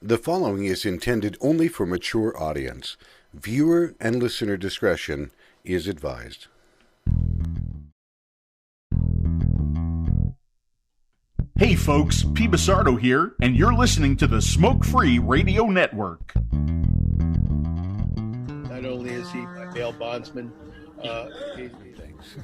The following is intended only for mature audience. Viewer and listener discretion is advised. Hey folks, P. Basardo here, and you're listening to the Smoke Free Radio Network. Not only is he my bail bondsman, Thanks.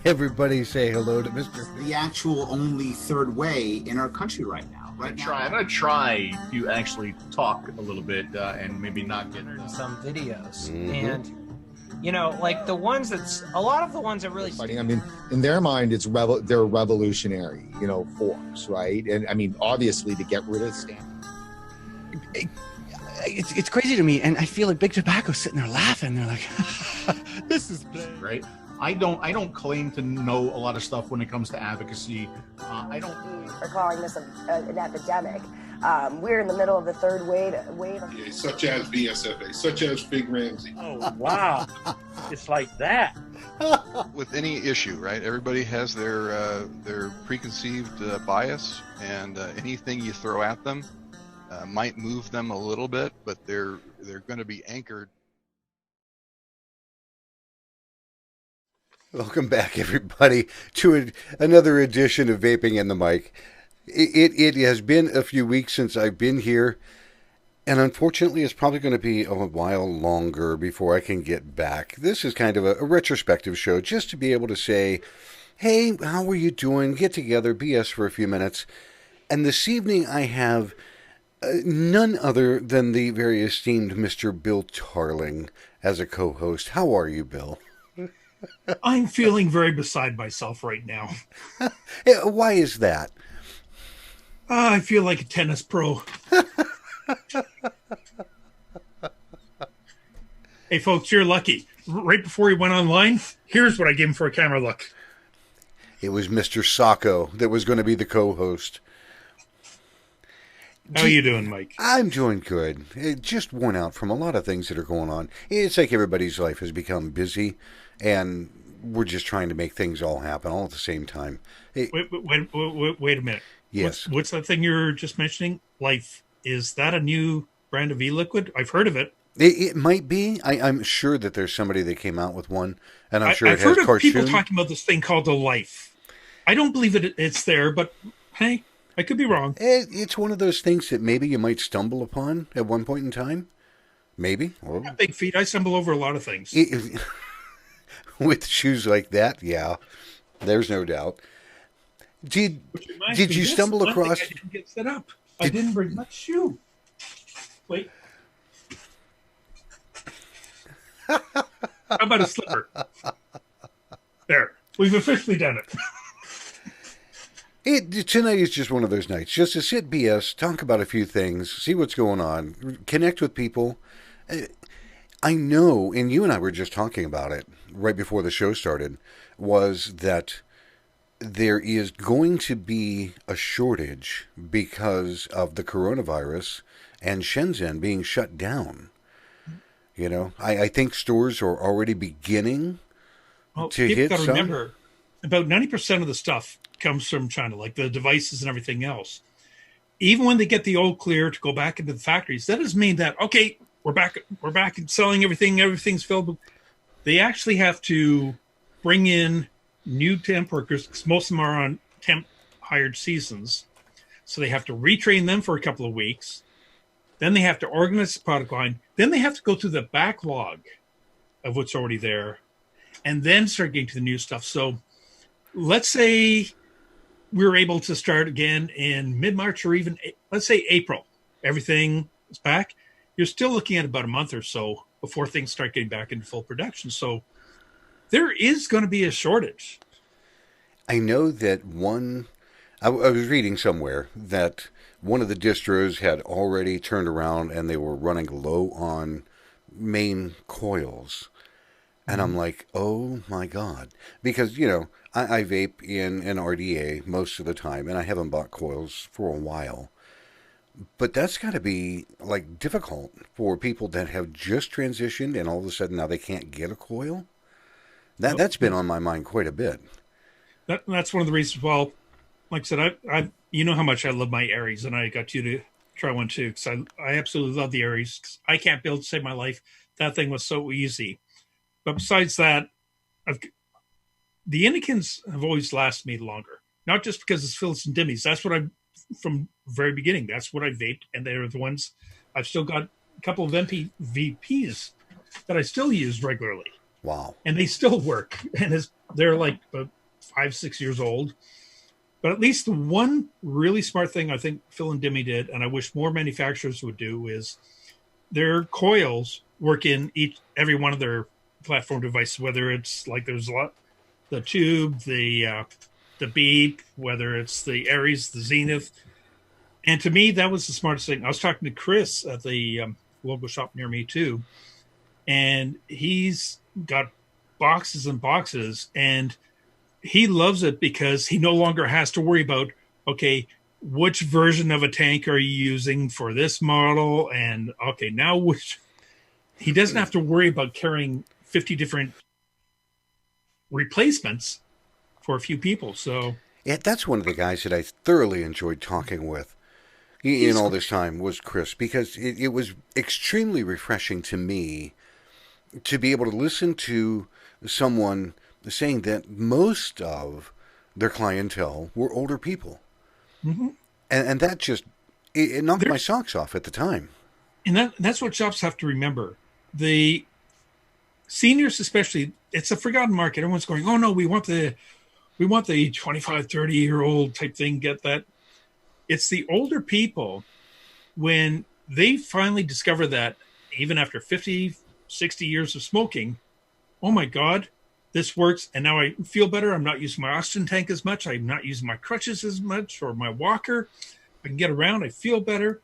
Everybody say hello to Mr. The actual only third way in our country right now. I'm going to try to actually talk a little bit and maybe not get some videos. And, you know, like the ones that's, a lot of the ones that really... Fighting, I mean, in their mind, they're revolutionary, force, right? And I mean, obviously to get rid of stamp. It's crazy to me, and I feel like Big Tobacco's sitting there laughing. They're like, "This is right." I don't claim to know a lot of stuff when it comes to advocacy. I don't. Are calling this an epidemic. We're in the middle of the third wave. Yeah, such as VSFA, such as Big Ramsey. oh wow, it's like that. With any issue, right? Everybody has their preconceived bias, and anything you throw at them might move them a little bit, but they're going to be anchored. Welcome back, everybody, to another edition of Vaping and the Mic. It has been a few weeks since I've been here, and unfortunately it's probably going to be a while longer before I can get back. This is kind of a retrospective show, just to be able to say, hey, how are you doing? Get together, BS for a few minutes. And this evening I have none other than the very esteemed Mr. Bill Tarling as a co-host. How are you, Bill? I'm feeling very beside myself right now. Why is that? I feel like a tennis pro. Hey, folks, you're lucky. Right before he went online, here's what I gave him for a camera look. It was Mr. Sacco that was going to be the co-host. How are you doing, Mike? I'm doing good. Just worn out from a lot of things that are going on. It's like everybody's life has become busy, and we're just trying to make things all happen all at the same time. Wait a minute. Yes. What's that thing you were just mentioning? Life. Is that a new brand of e-liquid? I've heard of it. It might be. I'm sure that there's somebody that came out with one, and I'm sure I've it has heard of cartoon. people talking about this thing called the Life. I don't believe it's there, but hey, I could be wrong. It's one of those things that maybe you might stumble upon at one point in time. Maybe. I have big feet. I stumble over a lot of things. With shoes like that, yeah. There's no doubt. Did you stumble across... I didn't get set up. I didn't bring my shoe. Wait. How about a slipper? There. We've officially done it. Tonight is just one of those nights. Just to sit BS, talk about a few things, see what's going on, connect with people. I know, and you and I were just talking about it right before the show started, was that there is going to be a shortage because of the coronavirus and Shenzhen being shut down. You know, I think stores are already beginning to hit some. Remember, about 90% of the stuff comes from China, like the devices and everything else. Even when they get the all clear to go back into the factories, that doesn't mean that, okay, we're back and selling everything, everything's filled. They actually have to bring in new temp workers, because most of them are on temp hired seasons. So they have to retrain them for a couple of weeks. Then they have to organize the product line. Then they have to go through the backlog of what's already there and then start getting to the new stuff. So let's say we're able to start again in mid-March, or even, let's say, April. Everything is back. You're still looking at about a month or so before things start getting back into full production. So there is going to be a shortage. I know that I was reading somewhere that one of the distros had already turned around and they were running low on main coils. And I'm like, oh my God. Because, I vape in an RDA most of the time, and I haven't bought coils for a while. But that's got to be, difficult for people that have just transitioned and all of a sudden now they can't get a coil. That's been on my mind quite a bit. That's one of the reasons. Well, like I said, I you know how much I love my Aries, and I got you to try one too, because I absolutely love the Aries. 'Cause I can't build to save my life. That thing was so easy. But besides that, the Indicans have always lasted me longer. Not just because it's Phyllis and Dimmies. That's what I, from the very beginning, that's what I vaped. And they're the ones, I've still got a couple of VPs that I still use regularly. Wow. And they still work. And they're like 5-6 years old. But at least the one really smart thing I think Phil and Dimmy did, and I wish more manufacturers would do, is their coils work in every one of their platform devices, whether it's like there's a lot, the Tube, the Beep, whether it's the Aries, the Zenith. And to me, that was the smartest thing. I was talking to Chris at the local shop near me too, and he's got boxes and boxes, and he loves it because he no longer has to worry about, okay, which version of a tank are you using for this model? And okay, now he doesn't have to worry about carrying 50 different replacements for a few people. So yeah, that's one of the guys that I thoroughly enjoyed talking with in all this time was Chris, because it was extremely refreshing to me to be able to listen to someone saying that most of their clientele were older people. Mm-hmm. And that just, it knocked my socks off at the time. And that's what shops have to remember. The seniors, especially, it's a forgotten market. Everyone's going, oh no, we want the 25, 30-year-old type thing, get that. It's the older people, when they finally discover that, even after 50, 60 years of smoking, oh my God, this works. And now I feel better. I'm not using my oxygen tank as much. I'm not using my crutches as much, or my walker. I can get around. I feel better.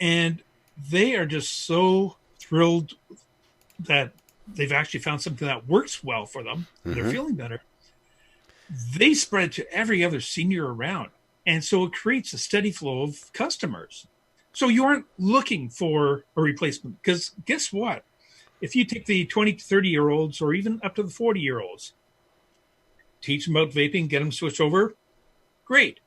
And they are just so thrilled that they've actually found something that works well for them. Mm-hmm. They're feeling better. They spread to every other senior around. And so it creates a steady flow of customers. So you aren't looking for a replacement, because guess what? If you take the 20 to 30-year-olds, or even up to the 40-year-olds, teach them about vaping, get them switched over, great.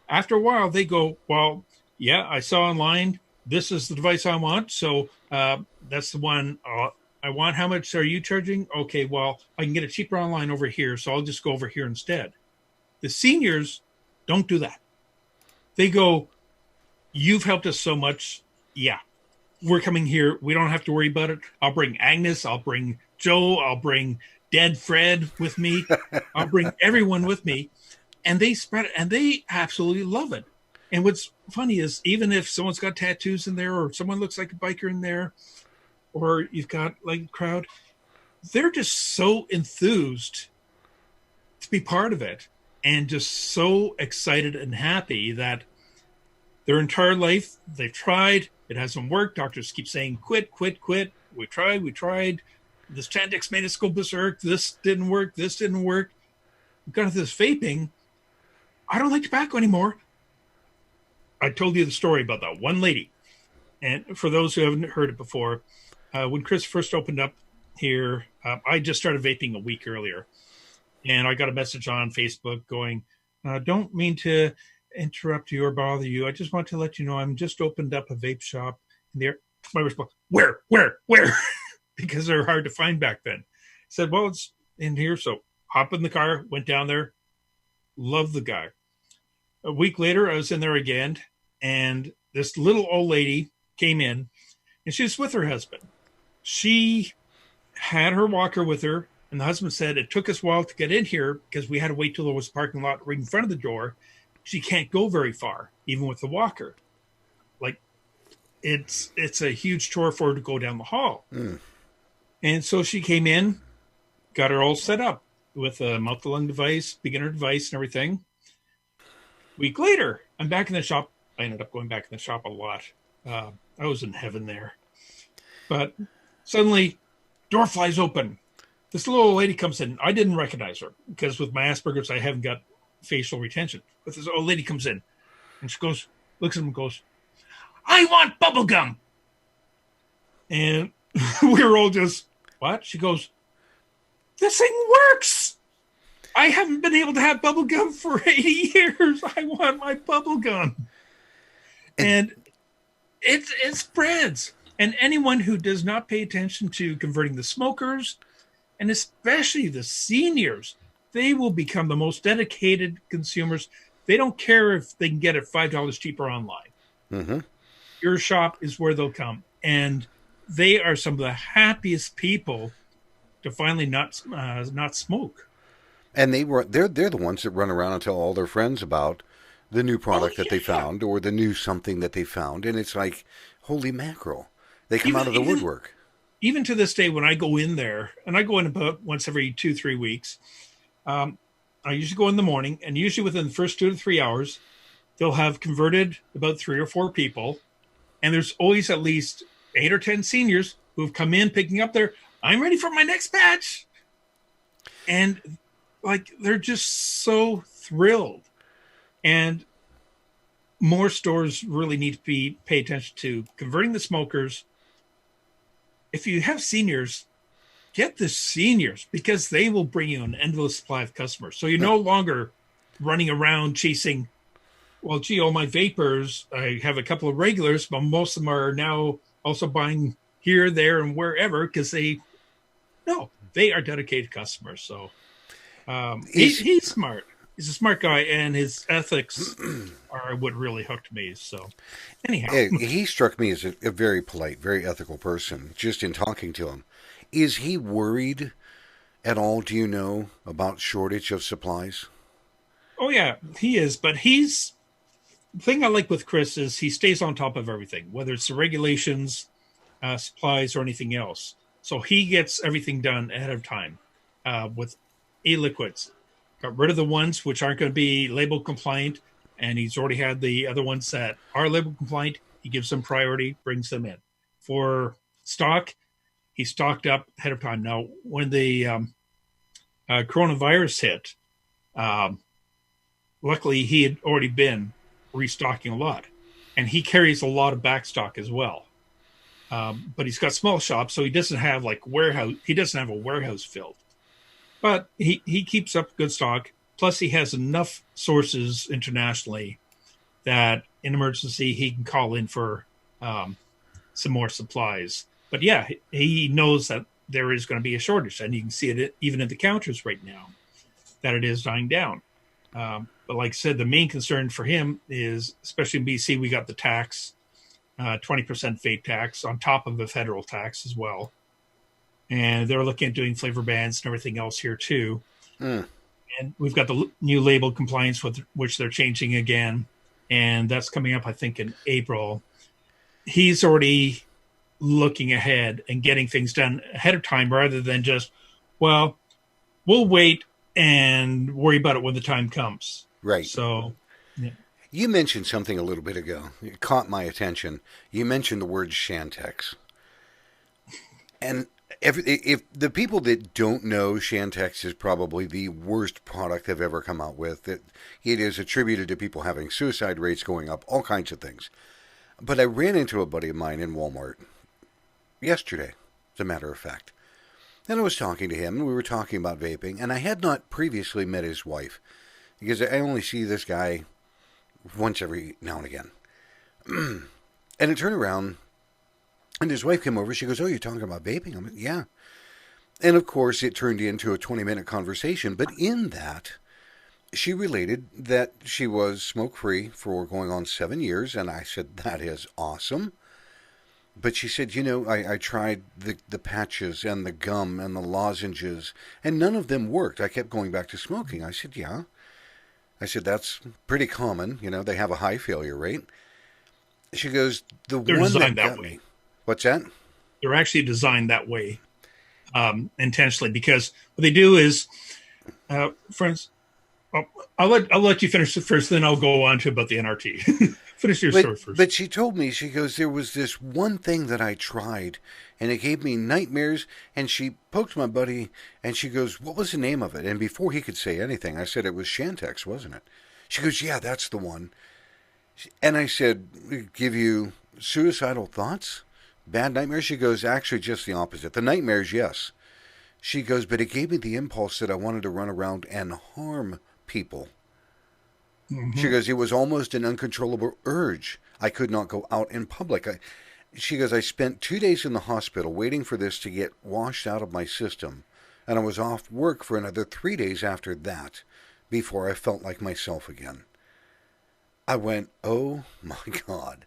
After a while, they go, well, yeah, I saw online, this is the device I want, so that's the one I want. How much are you charging? Okay, well, I can get it cheaper online over here, so I'll just go over here instead. The seniors don't do that. They go, you've helped us so much, yeah. We're coming here. We don't have to worry about it. I'll bring Agnes. I'll bring Joe. I'll bring Dead Fred with me. I'll bring everyone with me. And they spread it, and they absolutely love it. And what's funny is, even if someone's got tattoos in there, or someone looks like a biker in there, or you've got like a crowd, they're just so enthused to be part of it, and just so excited and happy that their entire life they've tried. It hasn't worked. Doctors keep saying, quit, quit, quit. We tried. This Chantix made us go berserk. This didn't work. We got into this vaping. I don't like tobacco anymore. I told you the story about that one lady. And for those who haven't heard it before, when Chris first opened up here, I just started vaping a week earlier. And I got a message on Facebook going, don't mean to interrupt you or bother you. I just want to let you know I'm just opened up a vape shop. And there, my response, where? Because they're hard to find back then. I said, well, it's in here. So hop in the car, went down there, loved the guy. A week later, I was in there again, and this little old lady came in, and she was with her husband. She had her walker with her, and the husband said it took us a while to get in here because we had to wait till there was a parking lot right in front of the door. She can't go very far, even with the walker. Like, it's a huge chore for her to go down the hall. Mm. And so she came in, got her all set up with a mouth-to-lung device, beginner device, and everything. A week later, I'm back in the shop. I ended up going back in the shop a lot. I was in heaven there. But suddenly, door flies open. This little old lady comes in. I didn't recognize her because with my Asperger's, I haven't got facial retention. But this old lady comes in, and she goes, looks at him and goes, I want bubble gum. And we were all just, what? She goes, this thing works. I haven't been able to have bubble gum for 80 years. I want my bubble gum. And it spreads. And anyone who does not pay attention to converting the smokers, and especially the seniors, they will become the most dedicated consumers. They don't care if they can get it $5 cheaper online. Mm-hmm. Your shop is where they'll come, and they are some of the happiest people to finally not smoke. And they're the ones that run around and tell all their friends about the new product that they found or the new something that they found, and it's like, holy mackerel, they come out of the woodwork. Even to this day, when I go in there, and I go in about once every 2-3 weeks, I usually go in the morning, and usually within the first 2 to 3 hours, they'll have converted about 3 or 4 people, and there's always at least 8 or 10 seniors who've come in picking up I'm ready for my next batch. And like, they're just so thrilled. And more stores really need to pay attention to converting the smokers. If you have seniors, get the seniors, because they will bring you an endless supply of customers. So you're no longer running around chasing, well, gee, all my vapors, I have a couple of regulars, but most of them are now also buying here, there, and wherever, because they are dedicated customers. So he's smart. He's a smart guy, and his ethics are what really hooked me. So anyhow. He struck me as a very polite, very ethical person, just in talking to him. Is he worried at all, do you know, about shortage of supplies? Oh, yeah, he is. But the thing I like with Chris is he stays on top of everything, whether it's the regulations, supplies, or anything else. So he gets everything done ahead of time with e-liquids. Got rid of the ones which aren't going to be label compliant, and he's already had the other ones that are label compliant. He gives them priority, brings them in. For stock, he stocked up ahead of time. Now, when the coronavirus hit, luckily he had already been restocking a lot, and he carries a lot of back stock as well. But he's got small shops, so he doesn't have warehouse. He doesn't have a warehouse filled. But he keeps up good stock. Plus, he has enough sources internationally that in emergency he can call in for some more supplies. But yeah, he knows that there is going to be a shortage, and you can see it even at the counters right now that it is dying down. But like I said, the main concern for him is, especially in BC, we got the tax, 20% vape tax on top of the federal tax as well. And they're looking at doing flavor bans and everything else here too. And we've got the new label compliance, which they're changing again. And that's coming up, I think, in April. He's already looking ahead and getting things done ahead of time rather than just, well, we'll wait and worry about it when the time comes. Right. So, yeah. You mentioned something a little bit ago. It caught my attention. You mentioned the word Shantex. And if the people that don't know, Shantex is probably the worst product they've ever come out with. It is attributed to people having suicide rates going up, all kinds of things. But I ran into a buddy of mine in Walmart yesterday, as a matter of fact. And I was talking to him, and we were talking about vaping, and I had not previously met his wife, because I only see this guy once every now and again. And I turned around, and his wife came over. She goes, "Oh, you're talking about vaping?" I'm like, "Yeah." And of course, it turned into a 20-minute conversation. But in that, she related that she was smoke-free for going on 7 years. And I said, "That is awesome." But she said, I tried the patches and the gum and the lozenges, and none of them worked. I kept going back to smoking. I said, "Yeah." I said, "That's pretty common. They have a high failure rate." She goes, "They're one that got me." What's that? They're actually designed that way intentionally, because what they do is, friends, I'll let you finish it first, then I'll go on to about the NRT. Finish your story first. But she told me, she goes, "There was this one thing that I tried, and it gave me nightmares." And she poked my buddy, and she goes, "What was the name of it?" And before he could say anything, I said, "It was Shantex, wasn't it?" She goes, "Yeah, that's the one." And I said, "Give you suicidal thoughts? Bad nightmares?" She goes, "Actually, just the opposite. The nightmares, yes." She goes, "But it gave me the impulse that I wanted to run around and harm people." She goes, it was almost an uncontrollable urge. I could not go out in public. She goes, I spent 2 days in the hospital waiting for this to get washed out of my system, and I was off work for another 3 days after that before I felt like myself again. I went, oh my God.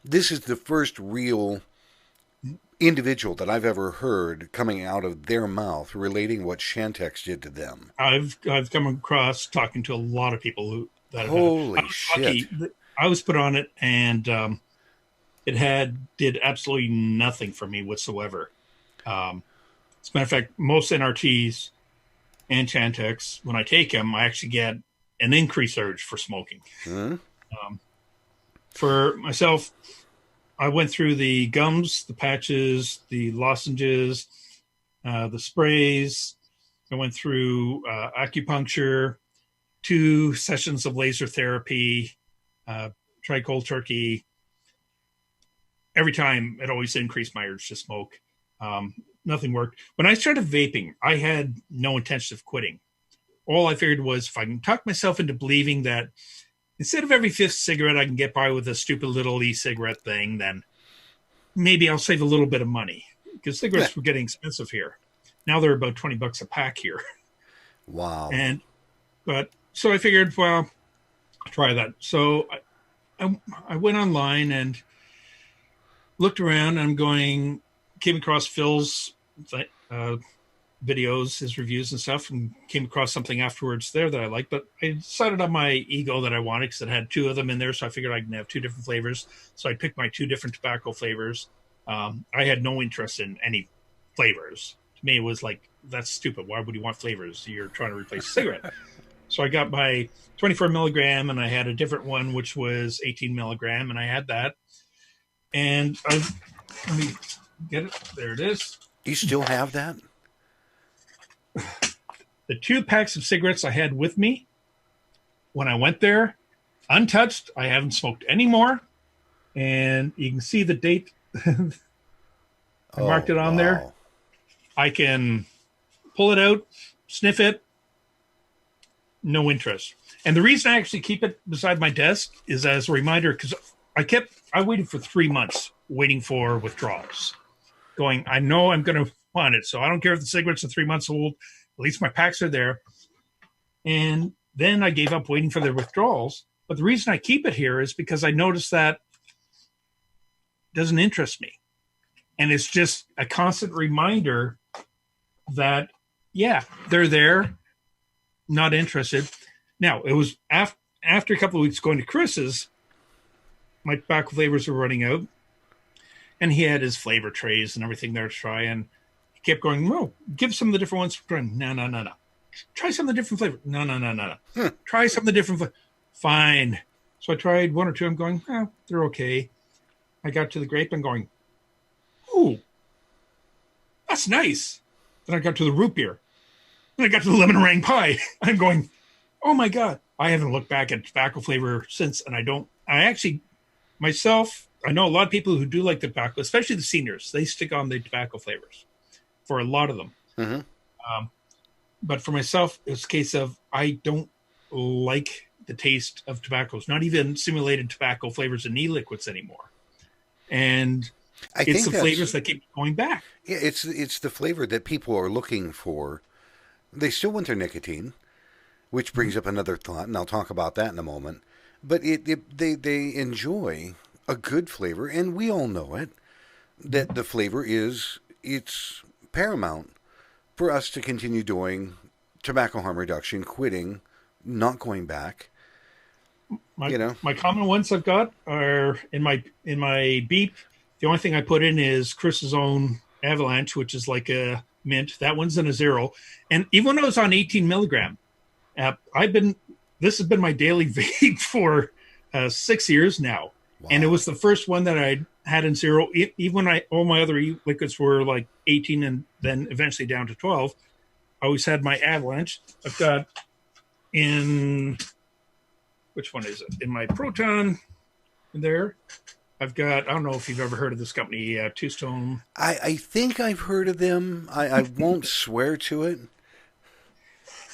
This is the first real individual that I've ever heard coming out of their mouth relating what Shantex did to them. I've come across talking to a lot of people who that holy shit. I was put on it, and it did absolutely nothing for me whatsoever. As a matter of fact, most NRTs and Chantix, when I take them, I actually get an increased urge for smoking. For myself, I went through the gums, the patches, the lozenges, the sprays. I went through acupuncture, 2 sessions of laser therapy, tried cold turkey. Every time, it always increased my urge to smoke. Nothing worked. When I started vaping, I had no intention of quitting. All I figured was if I can talk myself into believing that instead of every 5th cigarette I can get by with a stupid little e-cigarette thing, then maybe I'll save a little bit of money. Because cigarettes were getting expensive here. Now they're about $20 a pack here. Wow. So I figured, well, I'll try that. So I went online and looked around. And came across Phil's videos, his reviews and stuff, and came across something afterwards there that I liked. But I decided on my ego that I wanted because it had 2 of them in there. So I figured I can have 2 different flavors. So I picked my 2 different tobacco flavors. I had no interest in any flavors. To me, it was like, that's stupid. Why would you want flavors? You're trying to replace a cigarette. So I got my 24 milligram, and I had a different one, which was 18 milligram, and I had that. And let me get it. There it is. You still have that? The 2 packs of cigarettes I had with me when I went there, untouched. I haven't smoked any more. And you can see the date. I marked it on there. I can pull it out, sniff it. No interest. And the reason I actually keep it beside my desk is as a reminder, because I waited for 3 months waiting for withdrawals. Going, I know I'm going to want it, so I don't care if the cigarettes are 3 months old. At least my packs are there. And then I gave up waiting for the withdrawals. But the reason I keep it here is because I noticed that it doesn't interest me. And it's just a constant reminder that, yeah, they're there, not interested. Now, it was after a couple of weeks going to Chris's, my tobacco flavors were running out. And he had his flavor trays and everything there to try. And he kept going, well, give some of the different ones. No. Try some of the different flavors. No. Try some of the different flavors. Fine. So I tried 1 or 2. I'm going, oh, they're okay. I got to the grape and going, ooh, that's nice. Then I got to the root beer. Then I got to the lemon meringue pie. I'm going, oh my God. I haven't looked back at tobacco flavor since. And myself, I know a lot of people who do like tobacco, especially the seniors. They stick on the tobacco flavors for a lot of them. Mm-hmm. But for myself, it's a case of I don't like the taste of tobaccos, not even simulated tobacco flavors and e-liquids anymore. And it's the flavors that keep going back. Yeah, it's the flavor that people are looking for. They still want their nicotine, which brings up another thought, and I'll talk about that in a moment. But they enjoy a good flavor, and we all know it, that the flavor it's paramount for us to continue doing tobacco harm reduction, quitting, not going back. My common ones I've got are in my beep. The only thing I put in is Chris's own Avalanche, which is like a mint. That one's in a 0. And even when I was on 18 milligram, this has been my daily vape for 6 years now. Wow. And it was the first one that I had in 0. Even when all my other liquids were like 18 and then eventually down to 12, I always had my Avalanche. I've got which one is it? In my Proton there. I've got, I don't know if you've ever heard of this company, Two Stone. I think I've heard of them. I won't swear to it.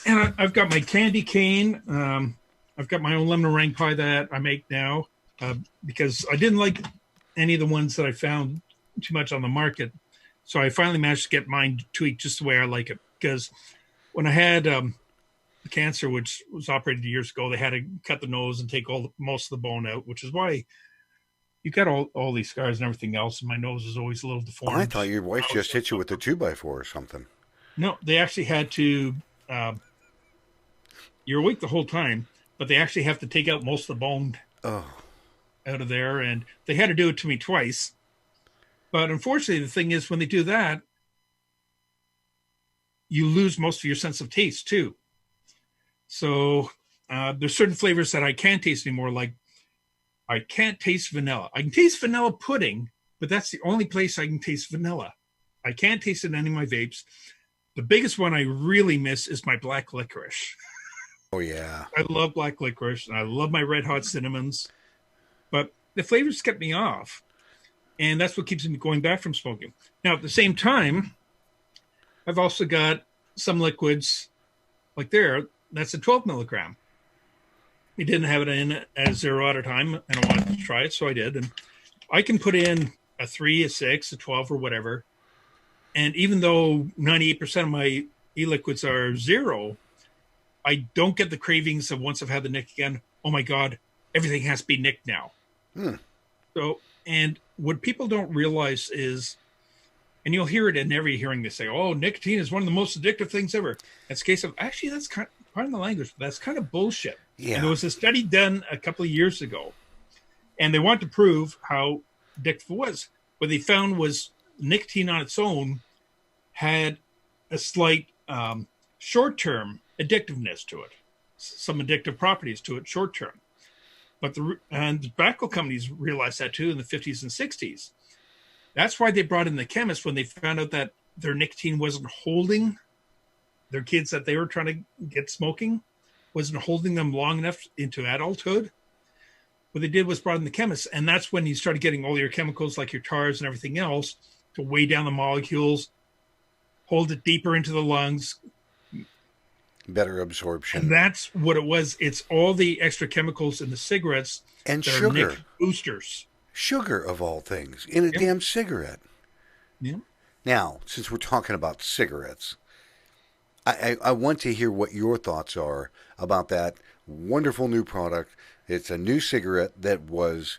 And I've got my Candy Cane. I've got my own lemon meringue pie that I make now because I didn't like any of the ones that I found too much on the market. So I finally managed to get mine tweaked just the way I like it. Because when I had cancer, which was operated years ago, they had to cut the nose and take most of the bone out, which is why you got all these scars and everything else. And my nose is always a little deformed. Oh, I thought your wife just hit you with a 2x4 or something. No, they actually had to. You're awake the whole time, but they actually have to take out most of the bone out of there, and they had to do it to me twice. But unfortunately, the thing is, when they do that, you lose most of your sense of taste too. So there's certain flavors that I can't taste anymore. Like I can't taste vanilla. I can taste vanilla pudding, but that's the only place I can taste vanilla. I can't taste it in any of my vapes. The biggest one I really miss is my black licorice. Oh, yeah. I love black licorice, and I love my red hot cinnamons. But the flavors kept me off. And that's what keeps me going back from smoking. Now, at the same time, I've also got some liquids like that's a 12 milligram. We didn't have it in at 0 at a time, and I wanted to try it, so I did. And I can put in a 3, a 6, a 12, or whatever. And even though 98% of my e-liquids are 0, I don't get the cravings of once I've had the nick again. Oh my God, everything has to be nicked now. So, and what people don't realize is, and you'll hear it in every hearing, they say, oh, nicotine is one of the most addictive things ever. That's a case of, actually, that's kind of, pardon the language, but that's kind of bullshit. Yeah. And there was a study done a couple of years ago, and they wanted to prove how addictive it was. What they found was nicotine on its own had a slight short-term addictiveness to it, some addictive properties to it short-term. But the tobacco companies realized that too in the 50s and 60s. That's why they brought in the chemists when they found out that their nicotine wasn't holding their kids that they were trying to get smoking, wasn't holding them long enough into adulthood. What they did was brought in the chemists, and that's when you started getting all your chemicals like your tars and everything else to weigh down the molecules, hold it deeper into the lungs. Better absorption. And that's what it was. It's all the extra chemicals in the cigarettes and that sugar. are Nick boosters. Sugar, of all things, in a damn cigarette. Yeah. Now, since we're talking about cigarettes, I want to hear what your thoughts are about that wonderful new product. It's a new cigarette that was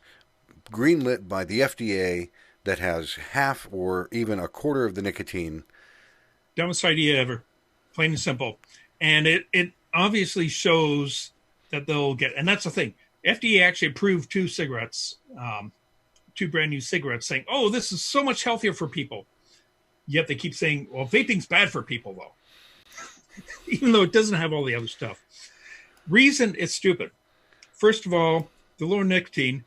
greenlit by the FDA that has half or even a quarter of the nicotine. Dumbest idea ever. Plain and simple. And it obviously shows that they'll get, and that's the thing. FDA actually approved two brand new cigarettes, saying, oh, this is so much healthier for people. Yet they keep saying, well, vaping's bad for people, though. Even though it doesn't have all the other stuff. Reason it's stupid. First of all, the lower nicotine,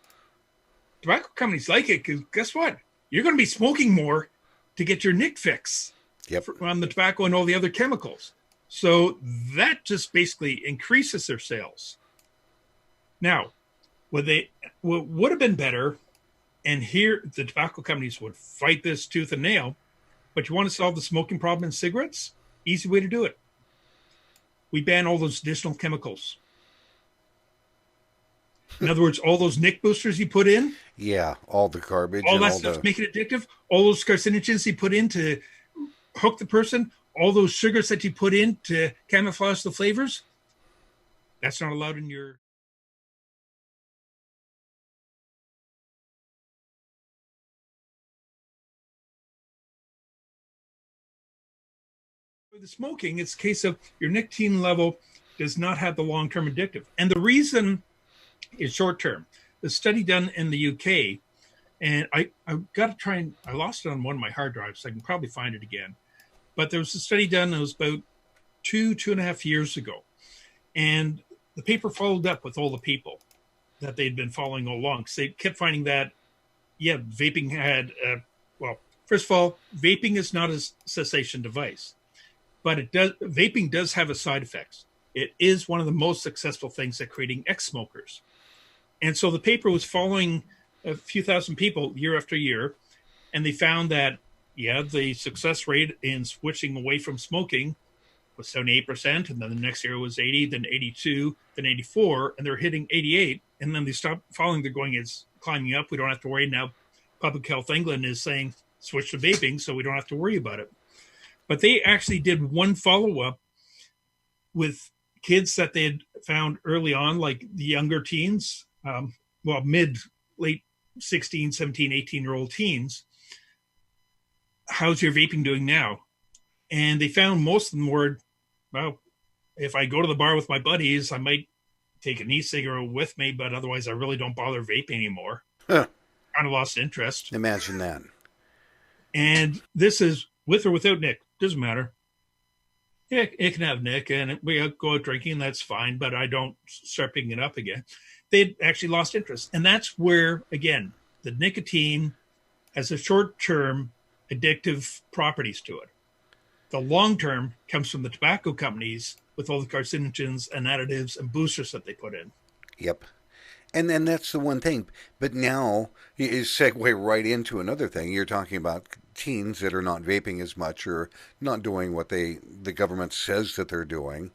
tobacco companies like it because guess what? You're going to be smoking more to get your nick fix on the tobacco and all the other chemicals. So that just basically increases their sales. Now, what would have been better, and here the tobacco companies would fight this tooth and nail, but you want to solve the smoking problem in cigarettes? Easy way to do it. We ban all those additional chemicals. In other words, all those nick boosters you put in. Yeah, all the garbage. All that stuff to make it addictive. All those carcinogens you put in to hook the person. All those sugars that you put in to camouflage the flavors. That's not allowed in your... For the smoking, it's a case of your nicotine level does not have the long-term addictive. And the reason is short-term. The study done in the UK, and I got to try and... I lost it on one of my hard drives, so I can probably find it again. But there was a study done that was about two and a half years ago. And the paper followed up with all the people that they'd been following all along. Because they kept finding that, yeah, vaping had... well, first of all, vaping is not a cessation device. But vaping does have a side effects. It is one of the most successful things at creating ex-smokers. And so the paper was following a few thousand people year after year, and they found that, yeah, the success rate in switching away from smoking was 78%, and then the next year was 80, then 82, then 84, and they're hitting 88, and then they stop falling. They're going, it's climbing up. We don't have to worry. Now Public Health England is saying switch to vaping, so we don't have to worry about it. But they actually did one follow-up with kids that they had found early on, like the younger teens, late 16, 17, 18-year-old teens. How's your vaping doing now? And they found most of them were, well, if I go to the bar with my buddies, I might take an e-cigarette with me, but otherwise I really don't bother vaping anymore. Huh. Kind of lost interest. Imagine that. And this is with or without Nick. Doesn't matter. It can have Nick, and we go out drinking, that's fine, but I don't start picking it up again. They'd actually lost interest. And that's where, again, the nicotine has a short-term addictive properties to it. The long-term comes from the tobacco companies with all the carcinogens and additives and boosters that they put in. Yep. And then that's the one thing. But now you segue right into another thing. You're talking about teens that are not vaping as much or not doing what the government says that they're doing.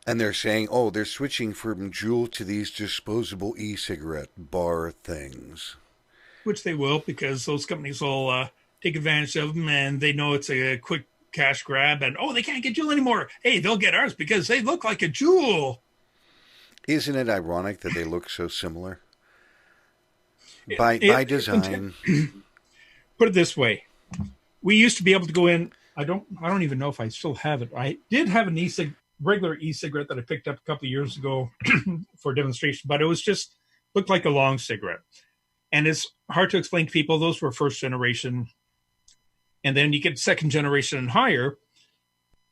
And they're saying, oh, they're switching from Juul to these disposable e-cigarette bar things. Which they will, because those companies will take advantage of them, and they know it's a quick cash grab. And, oh, they can't get Juul anymore. Hey, they'll get ours because they look like a Juul. Isn't it ironic that they look so similar? By design. Put it this way. We used to be able to go in. I don't even know if I still have it. I did have an regular e-cigarette that I picked up a couple of years ago for demonstration, but it was just looked like a long cigarette. And it's hard to explain to people. Those were first generation. And then you get second generation and higher.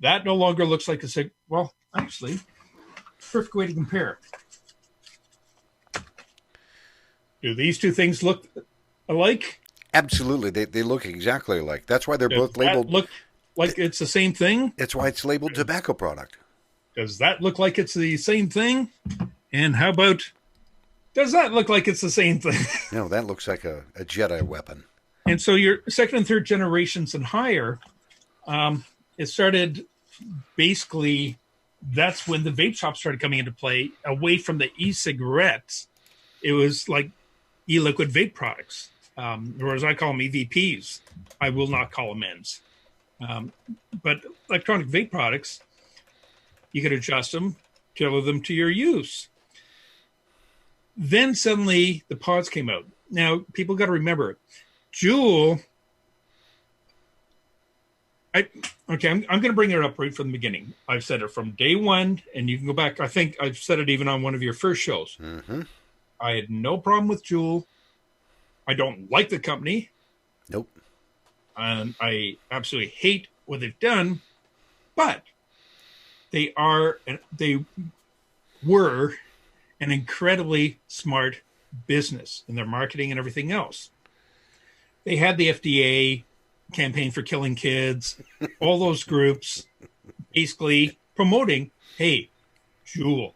That no longer looks like a cigarette. Well, actually, perfect way to compare. Do these two things look alike? Absolutely. They look exactly alike. That's why they're both labeled. Look like it's the same thing? That's why it's labeled tobacco product. Does that look like it's the same thing? And how about, does that look like it's the same thing? No, that looks like a Jedi weapon. And so your second and third generations and higher, it started basically, that's when the vape shops started coming into play, away from the e-cigarettes. It was like e-liquid vape products, or as I call them, EVPs. I will not call them ends. But electronic vape products, you could adjust them, tailor them to your use. Then suddenly the pods came out. Now, people got to remember, Juul, I'm going to bring it up right from the beginning. I've said it from day one, and you can go back. I think I've said it even on one of your first shows. Mm-hmm. I had no problem with Juul. I don't like the company. Nope. And I absolutely hate what they've done, but they were an incredibly smart business in their marketing and everything else. They had the FDA campaign for killing kids, all those groups basically promoting, hey, Juul,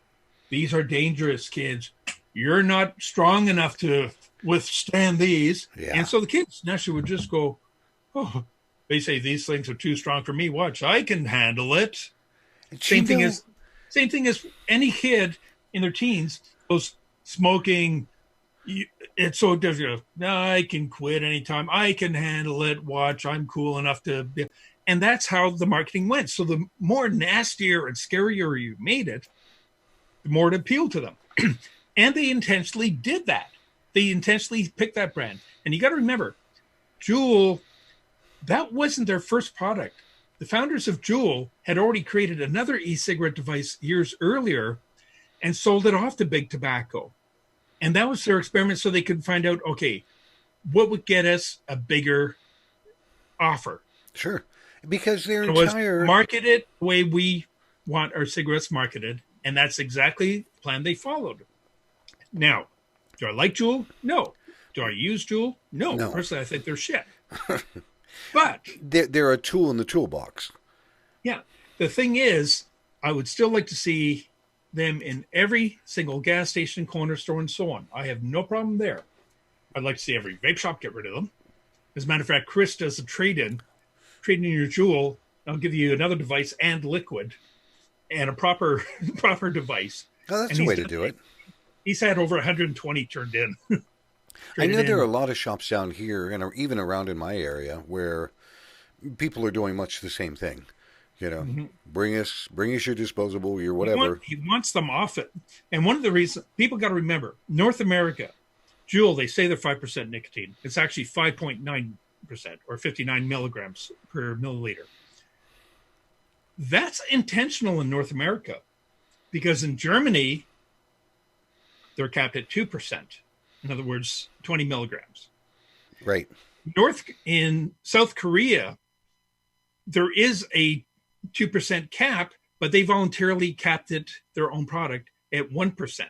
these are dangerous kids. You're not strong enough to withstand these. Yeah. And so the kids naturally would just go, oh, they say these things are too strong for me. Watch, I can handle it. Same thing as any kid in their teens goes smoking. It's so difficult. No, I can quit anytime. I can handle it. Watch, I'm cool enough to be. And that's how the marketing went. So the more nastier and scarier you made it, the more it appealed to them. And they intentionally did that. They intentionally picked that brand. And you got to remember, Juul, that wasn't their first product. The founders of Juul had already created another e-cigarette device years earlier and sold it off to Big Tobacco. And that was their experiment so they could find out, okay, what would get us a bigger offer? Sure. Because their entire... marketed the way we want our cigarettes marketed. And that's exactly the plan they followed. Now, do I like Juul? No. Do I use Juul? No. Personally, I think they're shit. But they're a tool in the toolbox. Yeah. The thing is, I would still like to see them in every single gas station, corner store, and so on. I have no problem there. I'd like to see every vape shop get rid of them. As a matter of fact, Chris does a trade in your Juul I'll give you another device and liquid and a proper proper device. Oh, that's And the he's way to done- do it. He's had over 120 turned in. I know Traded there in. are a lot of shops down here and even around in my area where people are doing much the same thing. You know, Mhm. bring us your disposable, your whatever. He wants them off it. And one of the reasons people got to remember, North America, Juul, they say they're 5% nicotine. It's actually 5.9% or 59 milligrams per milliliter. That's intentional in North America because in Germany, they're capped at 2%. In other words, 20 milligrams. Right. In South Korea, there is a 2% cap, but they voluntarily capped their own product at 1%.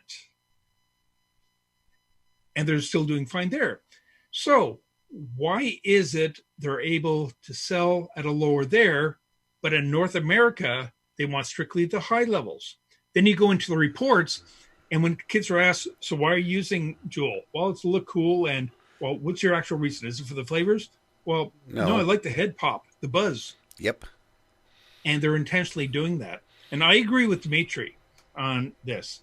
And they're still doing fine there. So why is it they're able to sell at a lower there, but in North America, they want strictly the high levels? Then you go into the reports, and when kids are asked, so why are you using Juul? Well, it's to look cool. And, well, what's your actual reason? Is it for the flavors? Well, no, I like the head pop, the buzz. Yep. And they're intentionally doing that. And I agree with Dimitri on this.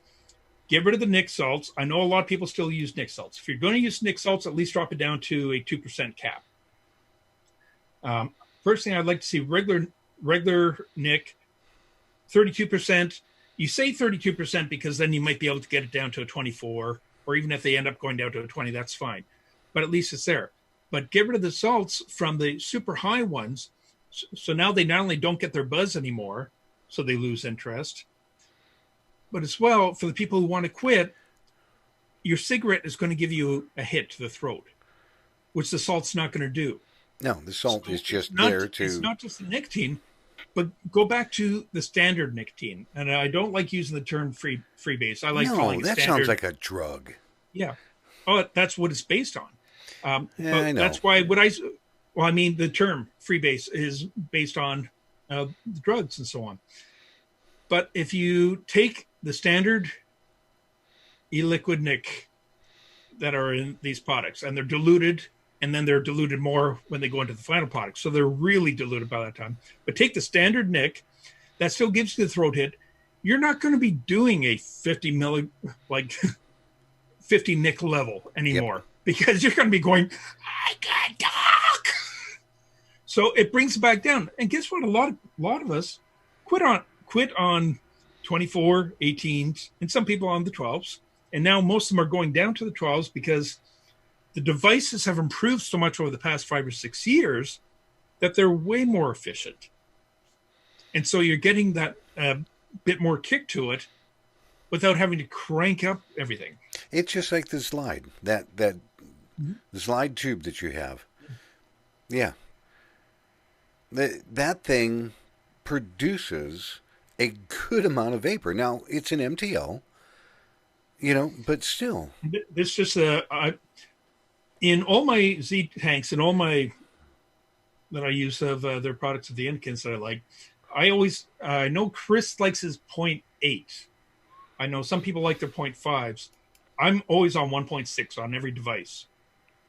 Get rid of the Nick salts. I know a lot of people still use Nick salts. If you're going to use Nick salts, at least drop it down to a 2% cap. First thing I'd like to see regular Nick, 32%. You say 32% because then you might be able to get it down to a 24, or even if they end up going down to a 20, that's fine. But at least it's there. But get rid of the salts from the super high ones. So now they not only don't get their buzz anymore, so they lose interest, but as well, for the people who want to quit, your cigarette is going to give you a hit to the throat, which the salt's not going to do. No, the salt is just Not- there to. It's not just the nicotine, but go back to the standard nicotine. And I don't like using the term freebase. I like calling it that standard. sounds like a drug. Yeah. Oh, that's what it's based on. Yeah, but I know. That's why the term freebase is based on the drugs and so on. But if you take the standard e-liquid nic that are in these products and they're diluted, and then they're diluted more when they go into the final product. So they're really diluted by that time. But take the standard nic, that still gives you the throat hit. You're not going to be doing a 50 nic level anymore because you're going to be going, I can't talk. So it brings it back down. And guess what? A lot of us quit on 24, 18s, and some people on the 12s. And now most of them are going down to the 12s because the devices have improved so much over the past 5 or 6 years that they're way more efficient. And so you're getting that bit more kick to it without having to crank up everything. It's just like the slide, the slide tube that you have. Yeah. That thing produces a good amount of vapor. Now, it's an MTL, but still. It's just in all my Z tanks and all my that I use of their products of the Enkins that I like, I know Chris likes his 0.8. I know some people like their 0.5s. I'm always on 1.6 on every device.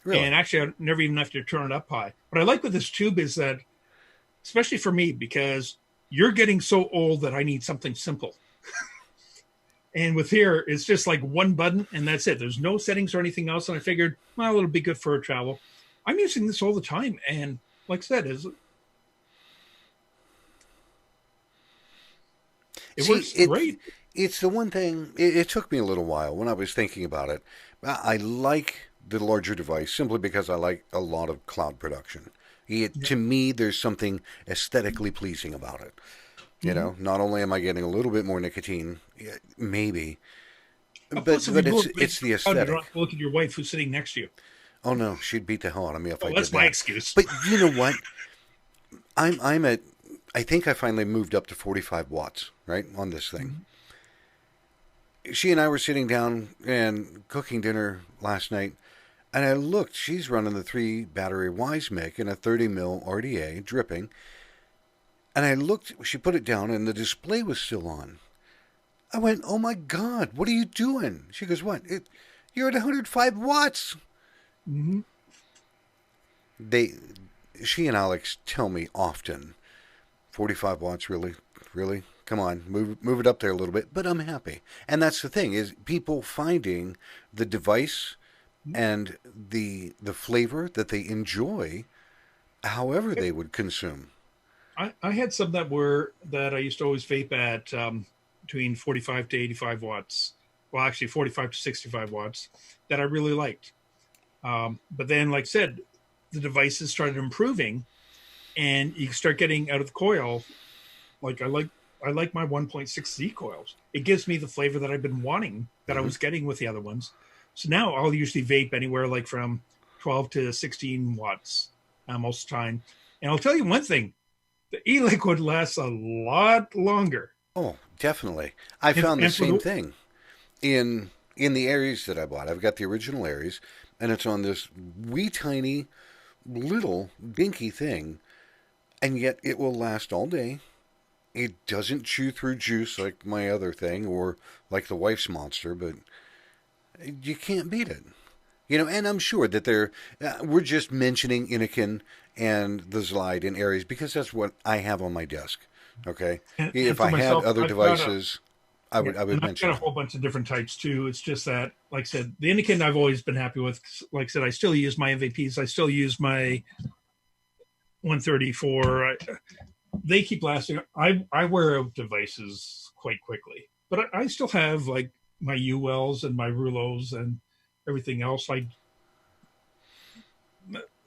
Really? And actually, I never even have to turn it up high. What I like with this tube is that, especially for me, because you're getting so old that I need something simple. And with here, it's just like one button and that's it. There's no settings or anything else. And I figured, well, it'll be good for a travel. I'm using this all the time. And like I said, it works great. It's the one thing, it took me a little while when I was thinking about it. I like the larger device simply because I like a lot of cloud production. To me, there's something aesthetically pleasing about it. Not only am I getting a little bit more nicotine, maybe, but it's the aesthetic. You don't have to look at your wife who's sitting next to you. Oh no, she'd beat the hell out of me if I did that's that. my excuse. But you know what? I think I finally moved up to 45 watts, right, on this thing. Mm-hmm. She and I were sitting down and cooking dinner last night, and I looked. She's running the 3-battery Wise Mic in a 30 mil RDA, dripping. And I looked, she put it down, and the display was still on. I went, oh my God, what are you doing? She goes, what? You're at 105 watts. Mm-hmm. She and Alex tell me often, 45 watts, really? Really? Come on, move it up there a little bit. But I'm happy. And that's the thing, is people finding the device and the flavor that they enjoy however they would consume. I had some that I used to always vape at between 45 to 85 watts. Well, actually 45 to 65 watts that I really liked. But then, like I said, the devices started improving, and you start getting out of the coil. Like I like my 1.6Z coils. It gives me the flavor that I've been wanting that I was getting with the other ones. So now I'll usually vape anywhere like from 12 to 16 watts most of the time. And I'll tell you one thing, the e-liquid lasts a lot longer. Oh, definitely. I found the same thing in the Aries that I bought. I've got the original Aries, and it's on this wee tiny little dinky thing, and yet it will last all day. It doesn't chew through juice like my other thing or like the wife's monster, but you can't beat it. And I'm sure that we're just mentioning Innikin and the Zlide in Aries because that's what I have on my desk. Okay, if I had other devices, I would mention. I've got a whole bunch of different types too. It's just that, like I said, the Innikin I've always been happy with. Like I said, I still use my MVPs. I still use my 134. They keep lasting. I wear out devices quite quickly, but I still have like my ULs and my Rulos and everything else.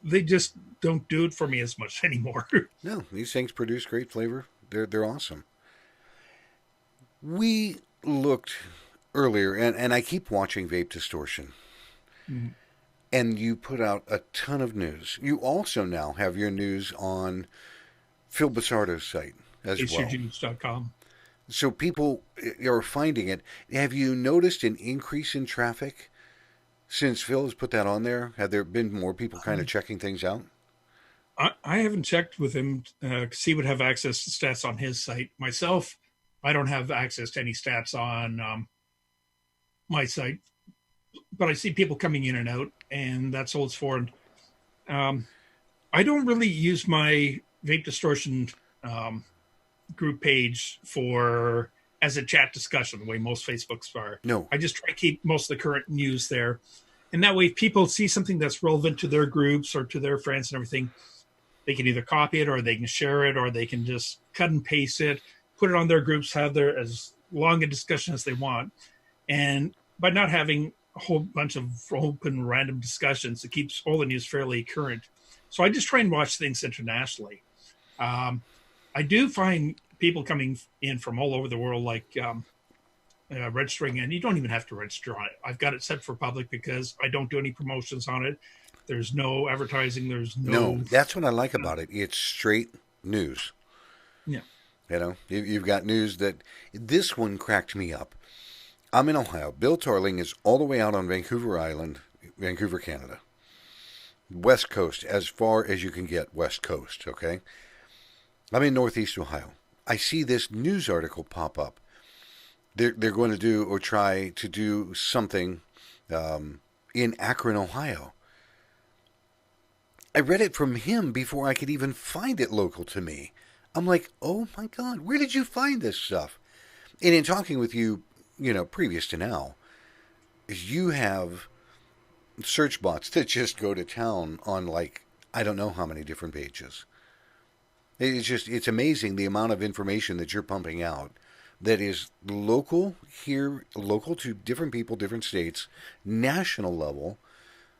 They just don't do it for me as much anymore. No, these things produce great flavor. They're awesome. We looked earlier, and I keep watching Vape Distortion. Mm-hmm. And you put out a ton of news. You also now have your news on Phil Basardo's site as well. HCJuice.com. So people are finding it. Have you noticed an increase in traffic since Phil has put that on there? Have there been more people kind of checking things out? I haven't checked with him because he would have access to stats on his site. Myself, I don't have access to any stats on my site, but I see people coming in and out, and that's all it's for. I don't really use my Vape Distortion group page as a chat discussion the way most Facebooks are. No. I just try to keep most of the current news there. And that way, if people see something that's relevant to their groups or to their friends and everything, they can either copy it or they can share it or they can just cut and paste it, put it on their groups, have as long a discussion as they want. And by not having a whole bunch of open random discussions, it keeps all the news fairly current. So I just try and watch things internationally. I do find people coming in from all over the world, like registering, and you don't even have to register on it. I've got it set for public because I don't do any promotions on it. There's no advertising. There's no. That's what I like about it. It's straight news. Yeah. You've got news that this one cracked me up. I'm in Ohio. Bill Tarling is all the way out on Vancouver Island, Vancouver, Canada. West Coast, as far as you can get West Coast, okay? I'm in Northeast Ohio. I see this news article pop up. They're going to do or try to do something in Akron, Ohio. I read it from him before I could even find it local to me. I'm like, oh my God, where did you find this stuff? And in talking with you, previous to now, you have search bots that just go to town on I don't know how many different pages. It's amazing the amount of information that you're pumping out that is local to different people, different states, national level,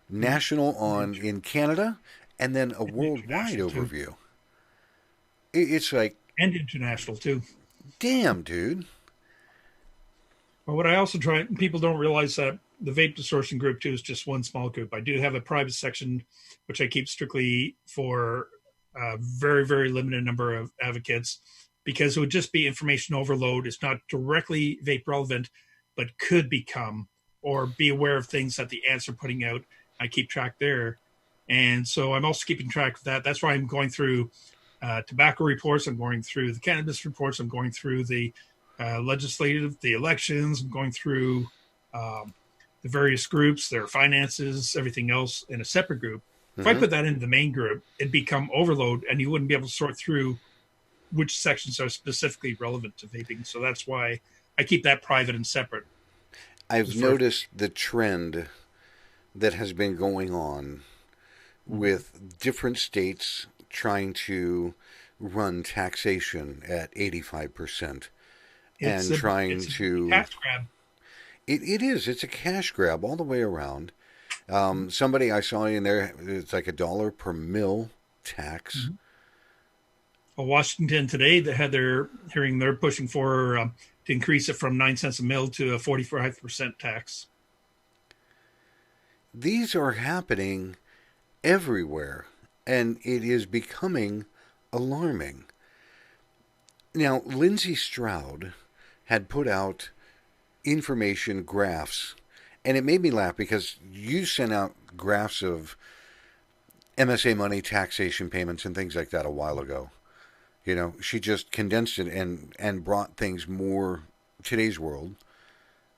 national in Canada, and then a worldwide overview. It's like... And international, too. Damn, dude. Well, what I also try, people don't realize that the Vape Distortion group, too, is just one small group. I do have a private section, which I keep strictly for a very, very limited number of advocates, because it would just be information overload. It's not directly vape relevant, but could become, or be aware of things that the ants are putting out. I keep track there. And so I'm also keeping track of that. That's why I'm going through tobacco reports. I'm going through the cannabis reports. I'm going through the legislative, the elections. I'm going through the various groups, their finances, everything else in a separate group. If I put that into the main group, it'd become overload, and you wouldn't be able to sort through which sections are specifically relevant to vaping. So that's why I keep that private and separate. I've noticed the trend that has been going on with different states trying to run taxation at 85% and trying to cash grab. It is. It's a cash grab all the way around. Somebody I saw in there, it's like $1 per mil tax. Well, Washington today, they had their hearing. They're pushing for to increase it from 9 cents a mil to a 45% tax. These are happening everywhere, and it is becoming alarming. Now, Lindsay Stroud had put out information graphs, and it made me laugh because you sent out graphs of MSA money, taxation payments, and things like that a while ago. You know, she just condensed it and brought things more today's world.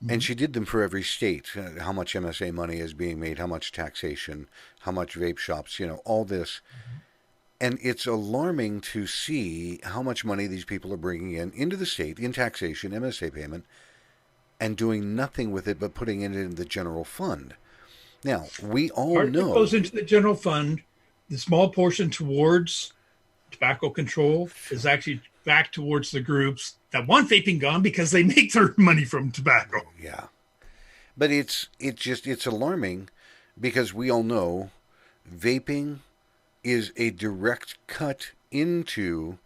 And she did them for every state. How much MSA money is being made, how much taxation, how much vape shops, you know, all this. And it's alarming to see how much money these people are bringing into the state, in taxation, MSA payment, and doing nothing with it but putting it in the general fund. Now, we all know... It goes into the general fund. The small portion towards tobacco control is actually back towards the groups that want vaping gone because they make their money from tobacco. Yeah. But it's alarming because we all know vaping is a direct cut into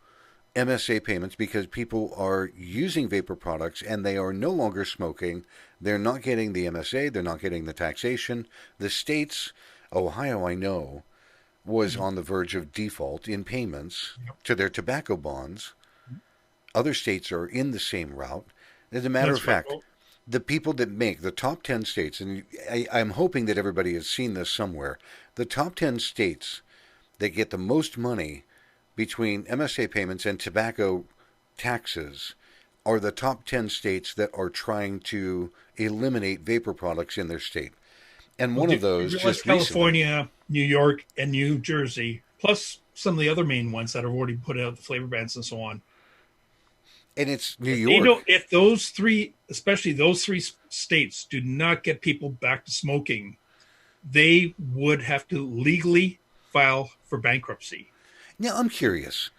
MSA payments because people are using vapor products and they are no longer smoking. They're not getting the MSA. They're not getting the taxation. The states, Ohio, I know, was on the verge of default in payments to their tobacco bonds. Other states are in the same route. As a matter of fact, the people that make the top 10 states, and I'm hoping that everybody has seen this somewhere, the top 10 states that get the most money between MSA payments and tobacco taxes are the top 10 states that are trying to eliminate vapor products in their state. And one of those just California, recently, New York, and New Jersey, plus some of the other main ones that have already put out the flavor bans and so on. And it's New York. If those three, especially those three states, do not get people back to smoking, they would have to legally file for bankruptcy. Now, I'm curious.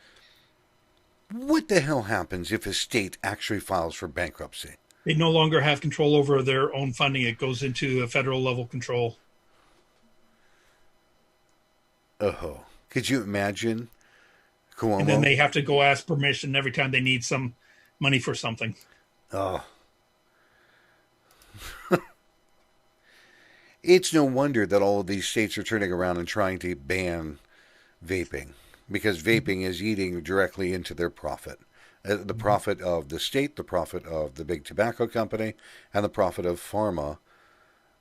What the hell happens if a state actually files for bankruptcy? They no longer have control over their own funding. It goes into a federal level control. Oh, could you imagine? Cuomo? And then they have to go ask permission every time they need some money for something. Oh. It's no wonder that all of these states are turning around and trying to ban vaping, because vaping is eating directly into their profit. The profit of the state, the profit of the big tobacco company, and the profit of pharma,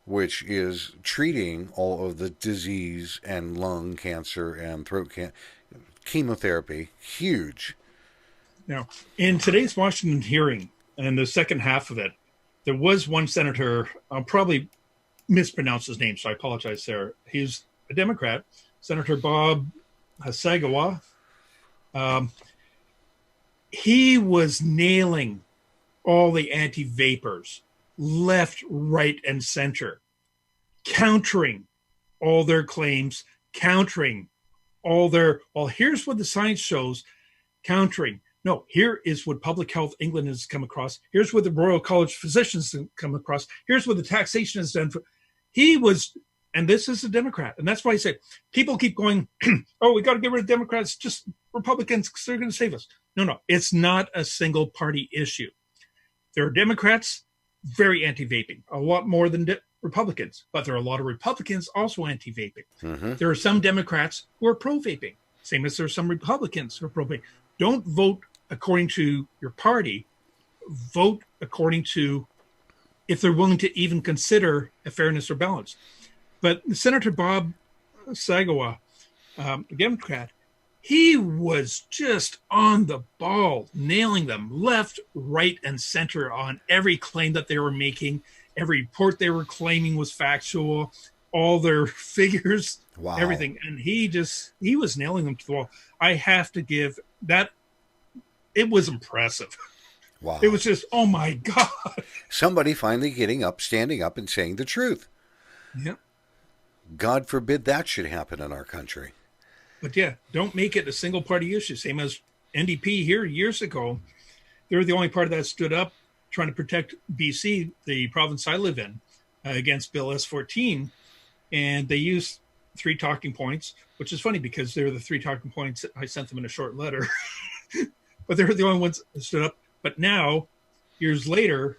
which is treating all of the disease and lung cancer and throat cancer. Chemotherapy, huge. Now, in today's Washington hearing, and the second half of it, there was one senator, I'll probably mispronounce his name, so I apologize there. He's a Democrat, Senator Bob Hasagawa. He was nailing all the anti-vapors, left, right, and center, countering all their claims, countering all their, well, here's what the science shows, countering. No, here is what Public Health England has come across. Here's what the Royal College of Physicians have come across. Here's what the taxation has done. He was, and this is a Democrat. And that's why I say, people keep going, oh, we got to get rid of Democrats, just Republicans, because they're going to save us. No, it's not a single party issue. There are Democrats very anti-vaping, a lot more than Republicans, but there are a lot of Republicans also anti-vaping. There are some Democrats who are pro-vaping, same as there are some Republicans who are pro-vaping. Don't vote according to your party. Vote according to if they're willing to even consider a fairness or balance. But Senator Bob Sagawa, Democrat, he was just on the ball, nailing them left, right, and center on every claim that they were making. Every report they were claiming was factual, all their figures, everything. And he was nailing them to the wall. I have to give that it was impressive. Wow. It was just, oh my God. Somebody finally getting up, standing up, and saying the truth. Yeah. God forbid that should happen in our country. But yeah, don't make it a single party issue. Same as NDP here years ago. They were the only party that stood up trying to protect BC, the province I live in, against Bill S-14. And they used 3 talking points, which is funny because they were the 3 talking points that I sent them in a short letter. But they were the only ones that stood up. But now, years later,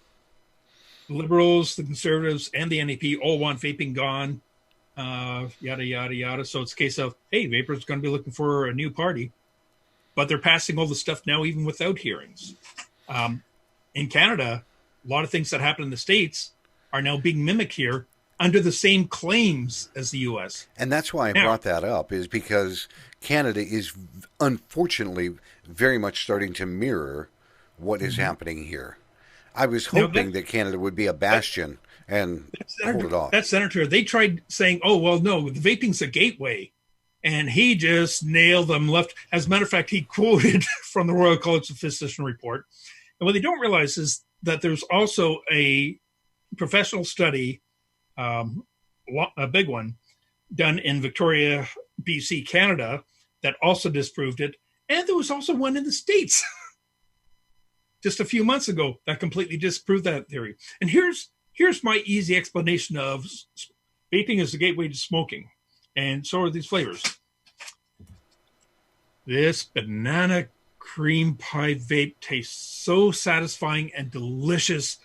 the Liberals, the Conservatives, and the NDP all want vaping gone, yada, yada, yada. So it's a case of, hey, Vapor's going to be looking for a new party. But they're passing all the stuff now even without hearings. In Canada, a lot of things that happen in the States are now being mimicked here under the same claims as the U.S. And that's why I brought that up, is because Canada is unfortunately very much starting to mirror what is happening here. I was hoping that Canada would be a bastion and hold it off. That senator, they tried saying, oh, well, no, the vaping's a gateway. And he just nailed them left. As a matter of fact, he quoted from the Royal College of Physicians report. And what they don't realize is that there's also a professional study, a big one, done in Victoria, BC, Canada, that also disproved it. And there was also one in the States just a few months ago that completely disproved that theory. And here's my easy explanation of vaping is the gateway to smoking. And so are these flavors. This banana cream pie vape tastes so satisfying and delicious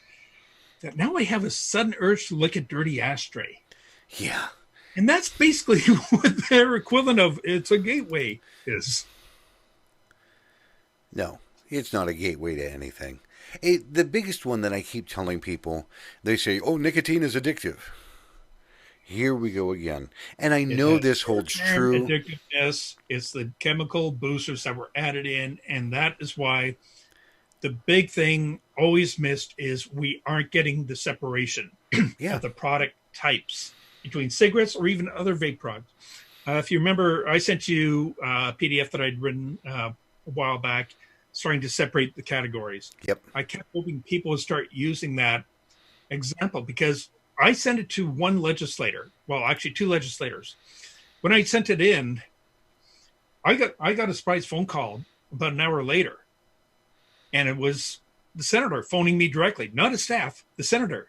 that now I have a sudden urge to lick a dirty ashtray. Yeah. And that's basically what their equivalent of it's a gateway is. No, it's not a gateway to anything. The biggest one that I keep telling people, they say, oh, nicotine is addictive. Here we go again. And I know this holds true. Addictiveness, it's the chemical boosters that were added in, and that is why the big thing always missed is we aren't getting the separation of the product types between cigarettes or even other vape products. If you remember, I sent you a PDF that I'd written a while back, starting to separate the categories. Yep. I kept hoping people would start using that example because I sent it to one legislator. Well, actually 2 legislators. When I sent it in, I got a surprise phone call about an hour later. And it was the senator phoning me directly, not his staff, the senator.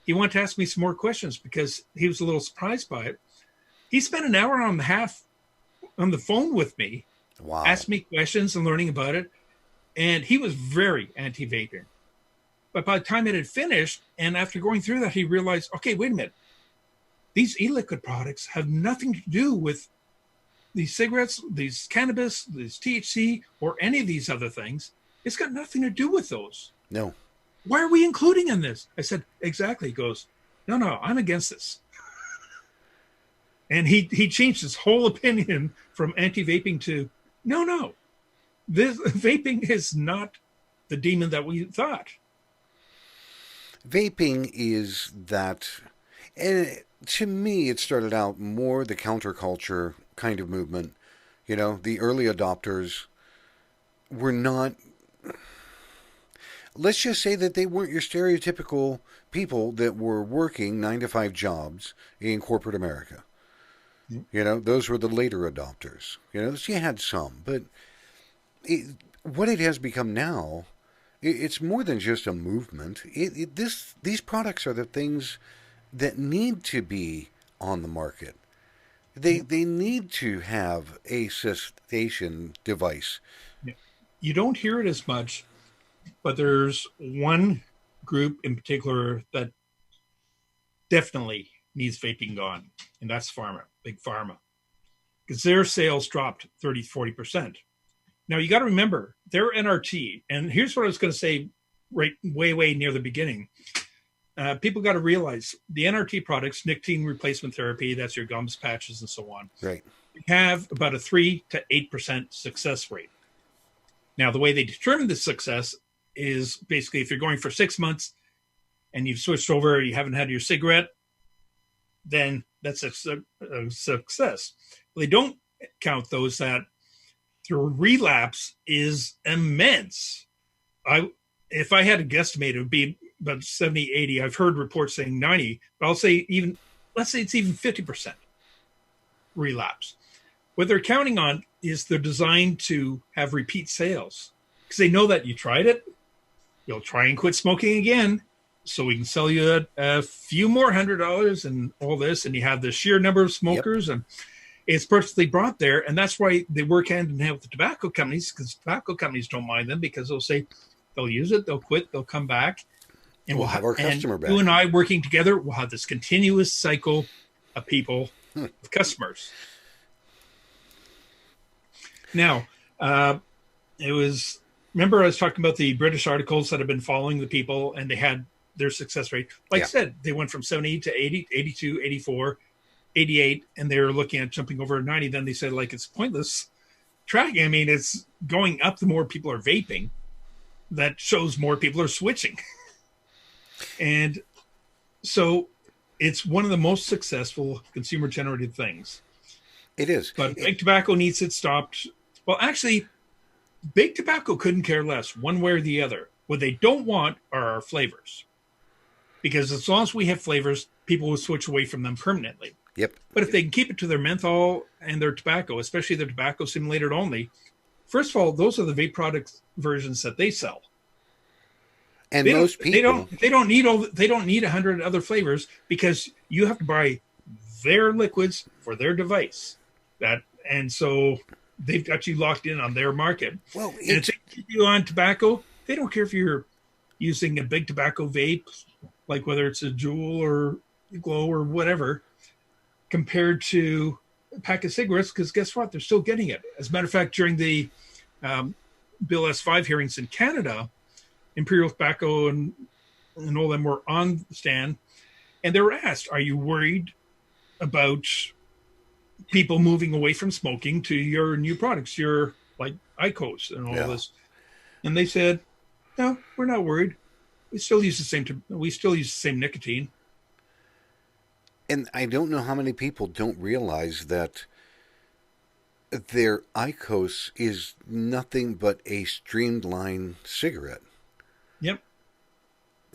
He wanted to ask me some more questions because he was a little surprised by it. He spent an hour and a half on the phone with me, asked me questions and learning about it. And he was very anti-vaping. But by the time it had finished, and after going through that, he realized, okay, wait a minute. These e-liquid products have nothing to do with these cigarettes, these cannabis, these THC, or any of these other things. It's got nothing to do with those. No. Why are we including in this? I said, exactly. He goes, no, I'm against this. And he changed his whole opinion from anti-vaping to, no. This vaping is not the demon that we thought. Vaping is that, and to me, it started out more the counterculture kind of movement. You know, the early adopters were not, let's just say that they weren't your stereotypical people that were working 9-to-5 jobs in corporate America. You know, those were the later adopters. You know, you had some, but what it has become now, it's more than just a movement. These products are the things that need to be on the market. They need to have a cessation device. You don't hear it as much, but there's one group in particular that definitely needs vaping gone, and that's pharma, big pharma, because their sales dropped 30-40%. Now, you got to remember, they're NRT. And here's what I was going to say right way near the beginning. People got to realize the NRT products, nicotine replacement therapy, that's your gums, patches, and so on, right, have about a 3 to 8% success rate. Now, the way they determine the success is basically if you're going for 6 months and you've switched over, you haven't had your cigarette, then that's a success. They don't count those that the relapse is immense. If I had to guesstimate, it would be about 70, 80. I've heard reports saying 90, but I'll say even, let's say it's even 50% relapse. What they're counting on is they're designed to have repeat sales because they know that you tried it, you'll try and quit smoking again, so we can sell you a few more $100 and all this, and you have the sheer number of smokers, and it's perfectly brought there. And that's why they work hand in hand with the tobacco companies, because tobacco companies don't mind them, because they'll say they'll use it, they'll quit, they'll come back, and we'll have our customer back. You and I working together, we'll have this continuous cycle of people, of customers. Now, it was, remember I was talking about the British articles that have been following the people, and they had their success rate. Like I said, they went from 70 to 80, 82, 84, 88, and they were looking at jumping over 90. Then they said, like, it's pointless tracking. I mean, it's going up the more people are vaping. That shows more people are switching. And so it's one of the most successful consumer-generated things. It is. But big tobacco needs it stopped. Well, actually, big tobacco couldn't care less one way or the other. What they don't want are our flavors. Because as long as we have flavors, people will switch away from them permanently. Yep. But if they can keep it to their menthol and their tobacco, especially their tobacco simulated only, first of all, those are the vape product versions that they sell. And most people they don't need 100 other flavors, because you have to buy their liquids for their device. And so they've got you locked in on their market. Well, and to keep you on tobacco, they don't care if you're using a big tobacco vape, like whether it's a Juul or Glow or whatever, compared to a pack of cigarettes, because guess what? They're still getting it. As a matter of fact, during the Bill S5 hearings in Canada, Imperial Tobacco and all them were on the stand, and they were asked, are you worried about people moving away from smoking to your new products, your like IQOS and all this? And they said, no, we're not worried. We still use the same nicotine. And I don't know how many people don't realize that their IQOS is nothing but a streamlined cigarette. Yep.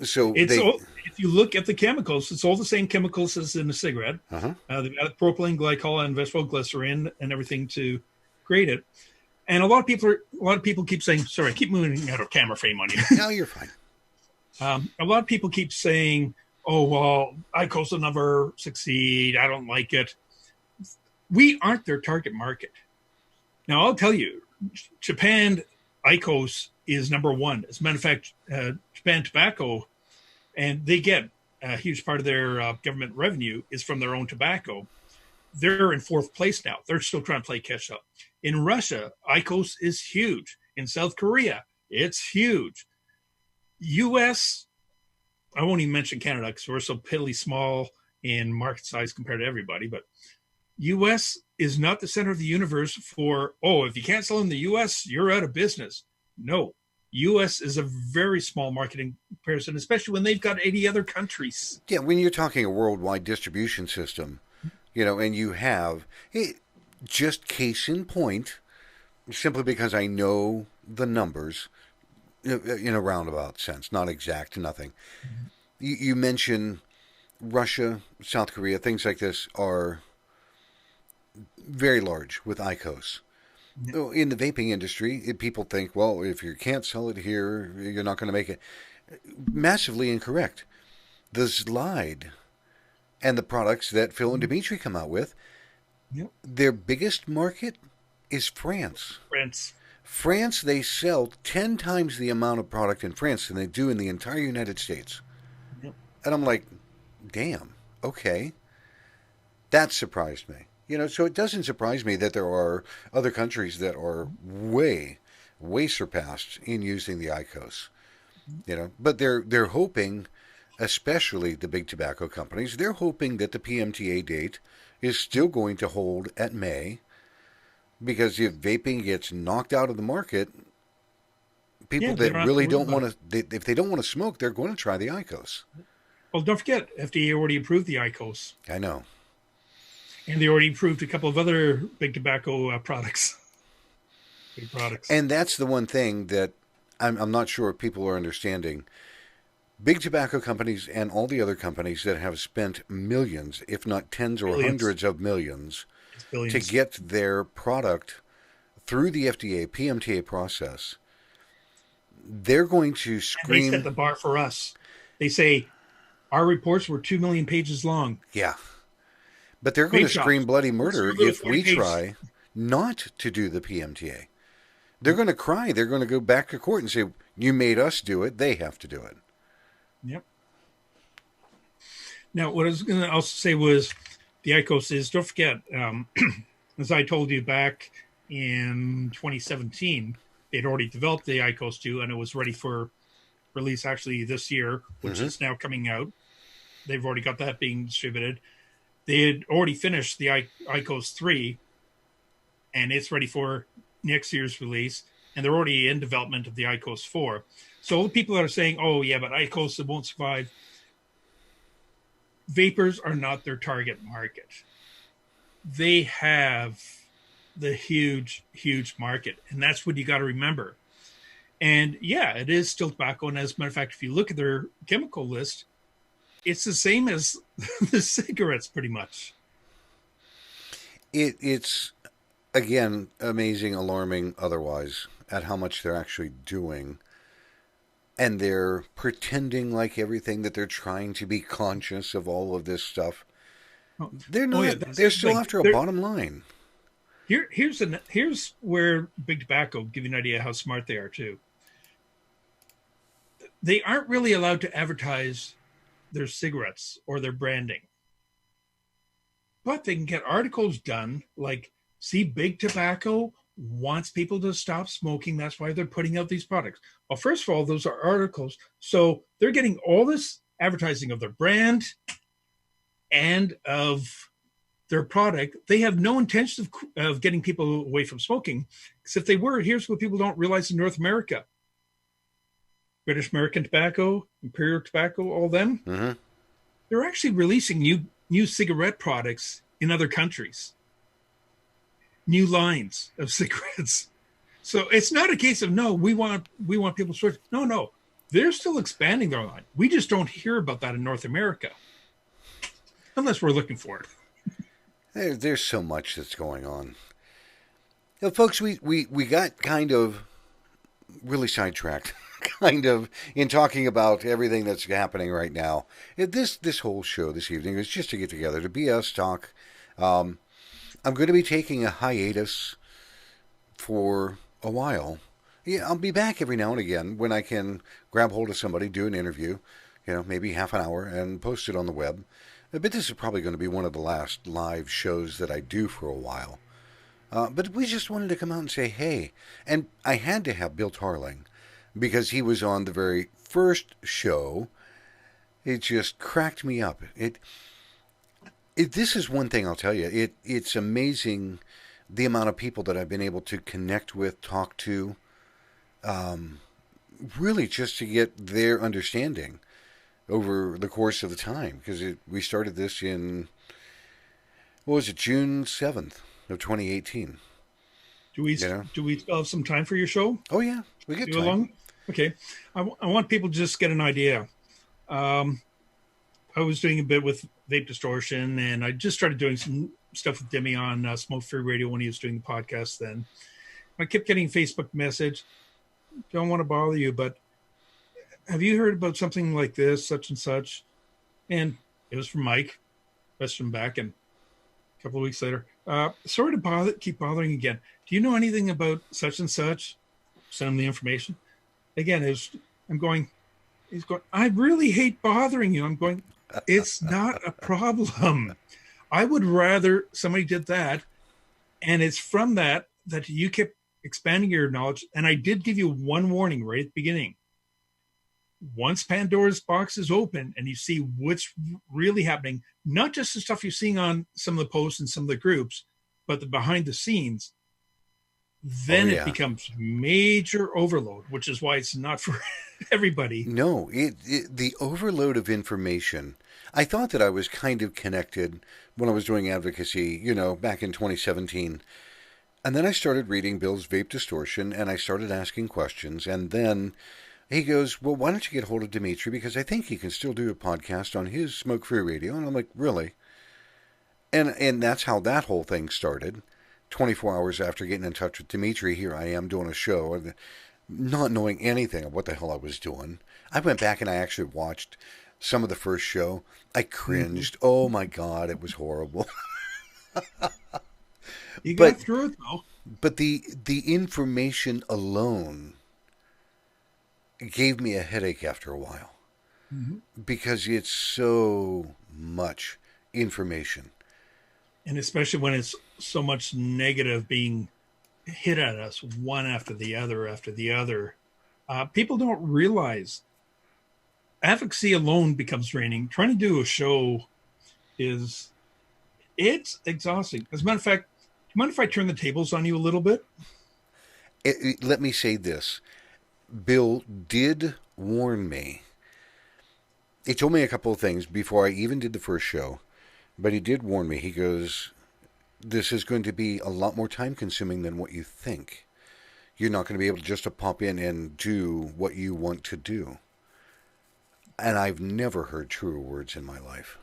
So if you look at the chemicals, it's all the same chemicals as in a cigarette. Uh-huh. They've got propylene glycol and vesicoglycerin and everything to create it. And a lot of people keep saying, sorry, I keep moving out of camera frame on you. No, you're fine. A lot of people keep saying, oh, well, IQOS will never succeed. I don't like it. We aren't their target market. Now, I'll tell you, Japan IQOS is number one. As a matter of fact, Japan Tobacco, and they get a huge part of their government revenue is from their own tobacco. They're in fourth place now. They're still trying to play catch up. In Russia, IQOS is huge. In South Korea, it's huge. U.S., I won't even mention Canada because we're so piddly small in market size compared to everybody, but U.S. is not the center of the universe for, if you can't sell in the U.S., you're out of business. No. U.S. is a very small market in comparison, especially when they've got 80 other countries. Yeah, when you're talking a worldwide distribution system, and you have, just case in point, simply because I know the numbers in a roundabout sense, not exact, nothing. Mm-hmm. You mention Russia, South Korea, things like this are very large with IQOS. Yeah. In the vaping industry, people think, well, if you can't sell it here, you're not going to make it. Massively incorrect. The slide and the products that Phil and Dimitri come out with, their biggest market is France. France, they sell 10 times the amount of product in France than they do in the entire United States. Yep. And I'm like, damn, okay. That surprised me. So it doesn't surprise me that there are other countries that are way, way surpassed in using the IQOS. But they're hoping, especially the big tobacco companies, they're hoping that the PMTA date is still going to hold at May, because if vaping gets knocked out of the market, people that really don't want to, if they don't want to smoke, they're going to try the IQOS. Well, don't forget, FDA already approved the IQOS. I know. And they already approved a couple of other big tobacco products. Good products. And that's the one thing that I'm not sure if people are understanding. Big tobacco companies and all the other companies that have spent millions, if not tens or Billions. hundreds of millions, It's billions. to get their product through the FDA PMTA process, they're going to And they scream. set the bar for us. They say our reports were 2 million pages long. Yeah. But they're going Vape to scream shops. bloody murder Let's do a if we 40 page. try not to do the PMTA. They're going to cry. They're going to go back to court and say, you made us do it. They have to do it. Yep. Now, what I was going to also say was the IQOS is, don't forget, as I told you back in 2017, they'd already developed the IQOS 2 and it was ready for release actually this year, which is now coming out. They've already got that being distributed. They had already finished the IQOS 3 and it's ready for next year's release. And they're already in development of the IQOS 4. So all the people that are saying, oh, yeah, but IQOS, it won't survive. Vapors are not their target market. They have the huge, huge market. And that's what you got to remember. And yeah, it is still tobacco. And as a matter of fact, if you look at their chemical list, it's the same as the cigarettes pretty much. It's, again, amazing, alarming otherwise at how much they're actually doing. And they're pretending like everything that they're trying to be conscious of all of this stuff. They're not. Oh, yeah, they're still like, after a bottom line. Here's where Big Tobacco give you an idea how smart they are too. They aren't really allowed to advertise their cigarettes or their branding, but they can get articles done like, see, Big Tobacco wants people to stop smoking. That's why they're putting out these products. Well, first of all, those are articles. So they're getting all this advertising of their brand and of their product. They have no intention of getting people away from smoking. Because if they were, here's what people don't realize in North America. British American Tobacco, Imperial Tobacco, all them, they're actually releasing new cigarette products in other countries. New lines of cigarettes. So it's not a case of, no, we want people to switch. No. They're still expanding their line. We just don't hear about that in North America. Unless we're looking for There's it. so much that's going on. You know, folks, we got kind of really sidetracked, kind of, in talking about everything that's happening right now. This whole show this evening is just to get together, to BS talk. I'm going to be taking a hiatus for a while. Yeah, I'll be back every now and again when I can grab hold of somebody, do an interview, maybe half an hour, and post it on the web. But this is probably going to be one of the last live shows that I do for a while. But we just wanted to come out and say, hey. And I had to have Bill Tarling because he was on the very first show. It just cracked me up. This is one thing I'll tell you. It's amazing the amount of people that I've been able to connect with, talk to, really just to get their understanding over the course of the time. Because we started this in, June 7th of 2018. Do we still have some time for your show? Oh, yeah. We get time. Along? Okay. I want people to just get an idea. I was doing a bit with Vape Distortion, and I just started doing some stuff with Demi on Smoke Free Radio when he was doing the podcast then. I kept getting a Facebook message, don't want to bother you, but have you heard about something like this, such and such? And it was from Mike. Messaged him back, and a couple of weeks later, sorry to keep bothering again. Do you know anything about such and such? Send him the information. Again, he's going, I really hate bothering you. I'm going, it's not a problem. I would rather somebody did that. And it's from that you kept expanding your knowledge. And I did give you one warning right at the beginning. Once Pandora's box is open and you see what's really happening, not just the stuff you're seeing on some of the posts and some of the groups, but the behind the scenes, then it becomes major overload, which is why it's not for everybody. No, the overload of information. I thought that I was kind of connected when I was doing advocacy, back in 2017. And then I started reading Bill's Vape Distortion, and I started asking questions. And then he goes, well, why don't you get hold of Dimitri? Because I think he can still do a podcast on his Smoke Free Radio. And I'm like, really? And that's how that whole thing started. 24 hours after getting in touch with Dimitri, here I am doing a show, and not knowing anything of what the hell I was doing. I went back and I actually watched some of the first show. I cringed. Oh my God, it was horrible. You got through it though. But the information alone gave me a headache after a while, because it's so much information. And especially when it's so much negative being hit at us one after the other. People don't realize advocacy alone becomes draining. Trying to do a show it's exhausting. As a matter of fact, do you mind if I turn the tables on you a little bit? Let me say this. Bill did warn me. He told me a couple of things before I even did the first show, but he did warn me. He goes, this is going to be a lot more time consuming than what you think. You're not going to be able just to pop in and do what you want to do. And I've never heard truer words in my life.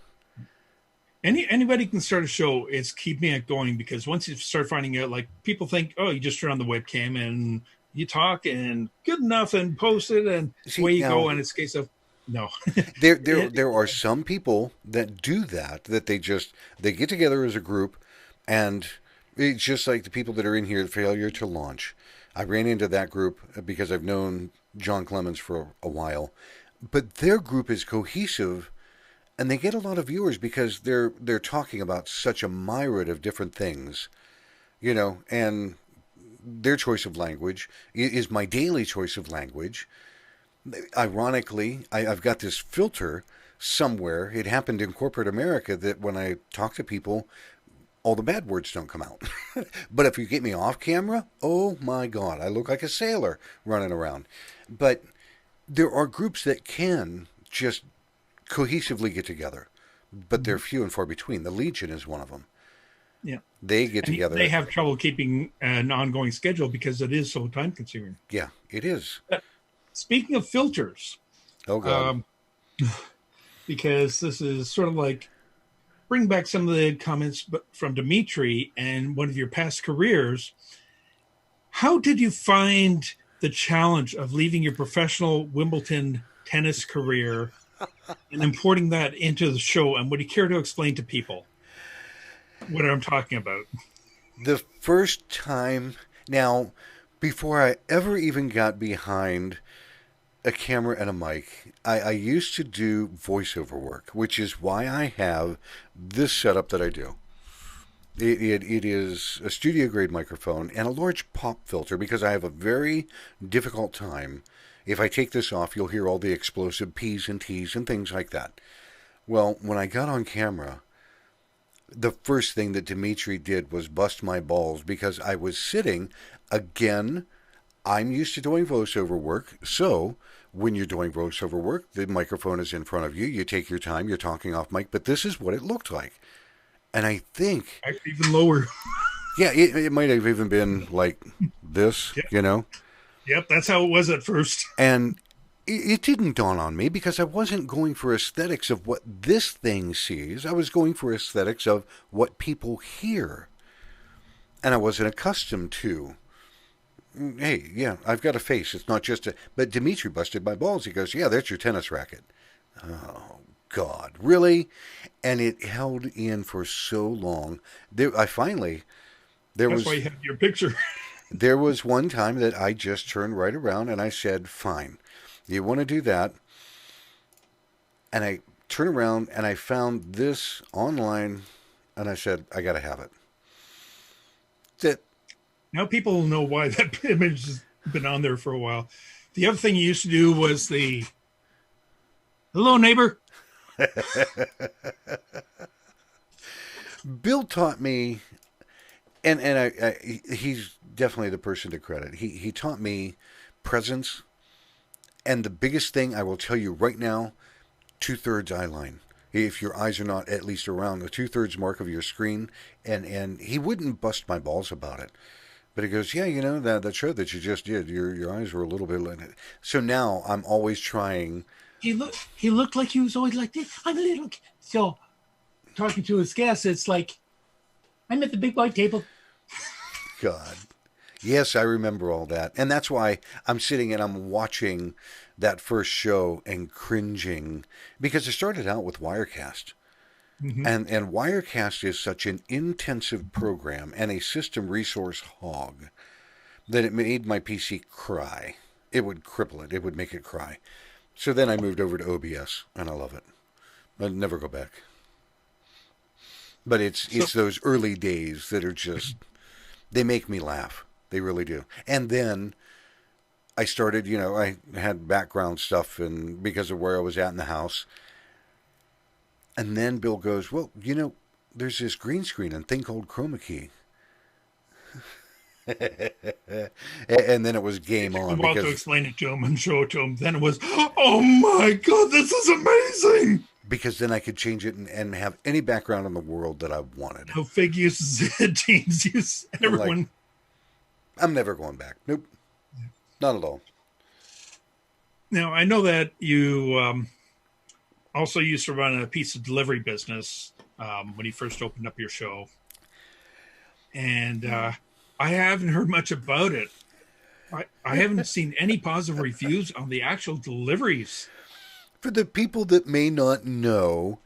Anybody can start a show. It's keeping it going, because once you start finding out, like, people think, oh, you just turn on the webcam and you talk and good enough and post it and away you go. And it's a case of, no. There are some people that do that they get together as a group, and it's just like the people that are in here, failure to launch. I ran into that group because I've known John Clemens for a while, but their group is cohesive, and they get a lot of viewers because they're talking about such a myriad of different things, and their choice of language is my daily choice of language. Ironically, I've got this filter somewhere. It happened in corporate America that when I talk to people, all the bad words don't come out. But if you get me off camera, oh my God, I look like a sailor running around. But there are groups that can just cohesively get together, but they're few and far between. The Legion is one of them. Yeah. They get together. They have trouble keeping an ongoing schedule because it is so time consuming. Yeah, it is. Speaking of filters. Oh, God. Because this is sort of like bring back some of the comments from Dimitri and one of your past careers. How did you find the challenge of leaving your professional Wimbledon tennis career and importing that into the show? And would you care to explain to people what I'm talking about? The first time, now, before I ever even got behind a camera and a mic, I used to do voiceover work, which is why I have this setup that I do. It is a studio grade microphone and a large pop filter, because I have a very difficult time. If I take this off, you'll hear all the explosive P's and T's and things like that. Well, when I got on camera, the first thing that Dimitri did was bust my balls, because I was sitting, again, I'm used to doing voiceover work, so when you're doing voiceover work, the microphone is in front of you, you take your time, you're talking off mic, but this is what it looked like. And I think... Actually, even lower. Yeah, it might have even been like this, Yep. Yep, that's how it was at first. And it didn't dawn on me, because I wasn't going for aesthetics of what this thing sees. I was going for aesthetics of what people hear. And I wasn't accustomed to, hey, yeah, I've got a face. It's not just a... But Dimitri busted my balls. He goes, yeah, that's your tennis racket. Oh, God, really? And it held in for so long. That's why you have your picture. There was one time that I just turned right around and I said, fine, you want to do that? And I turned around and I found this online and I said, I got to have it. That's it. Now people know why that image has been on there for a while. The other thing you used to do was the hello, neighbor. Bill taught me, and he's definitely the person to credit. He taught me presence, and the biggest thing I will tell you right now, 2/3 eye line. If your eyes are not at least around the 2/3 mark of your screen, and he wouldn't bust my balls about it. But he goes, yeah, that show that you just did, your eyes were a little bit like that. So now I'm always trying. He looked like he was always like this. I'm a little so talking to his guests. It's like I'm at the big white table. God. Yes, I remember all that. And that's why I'm sitting and I'm watching that first show and cringing because it started out with Wirecast. Mm-hmm. And Wirecast is such an intensive program and a system resource hog that it made my PC cry. It would cripple it. It would make it cry. So then I moved over to OBS, and I love it. I'd never go back. But it's those early days that are just, they make me laugh. They really do. And then I started, I had background stuff and because of where I was at in the house. And then Bill goes, well, there's this green screen and thing called chroma key. And then it was game on. I'm about to explain it to him and show it to him. Then it was, oh my God, this is amazing. Because then I could change it and have any background in the world that I wanted. How Fig uses it, James uses everyone. Like, I'm never going back. Nope. Not at all. Now, I know that you also used to run a pizza delivery business when you first opened up your show. And I haven't heard much about it. I haven't seen any positive reviews on the actual deliveries. For the people that may not know,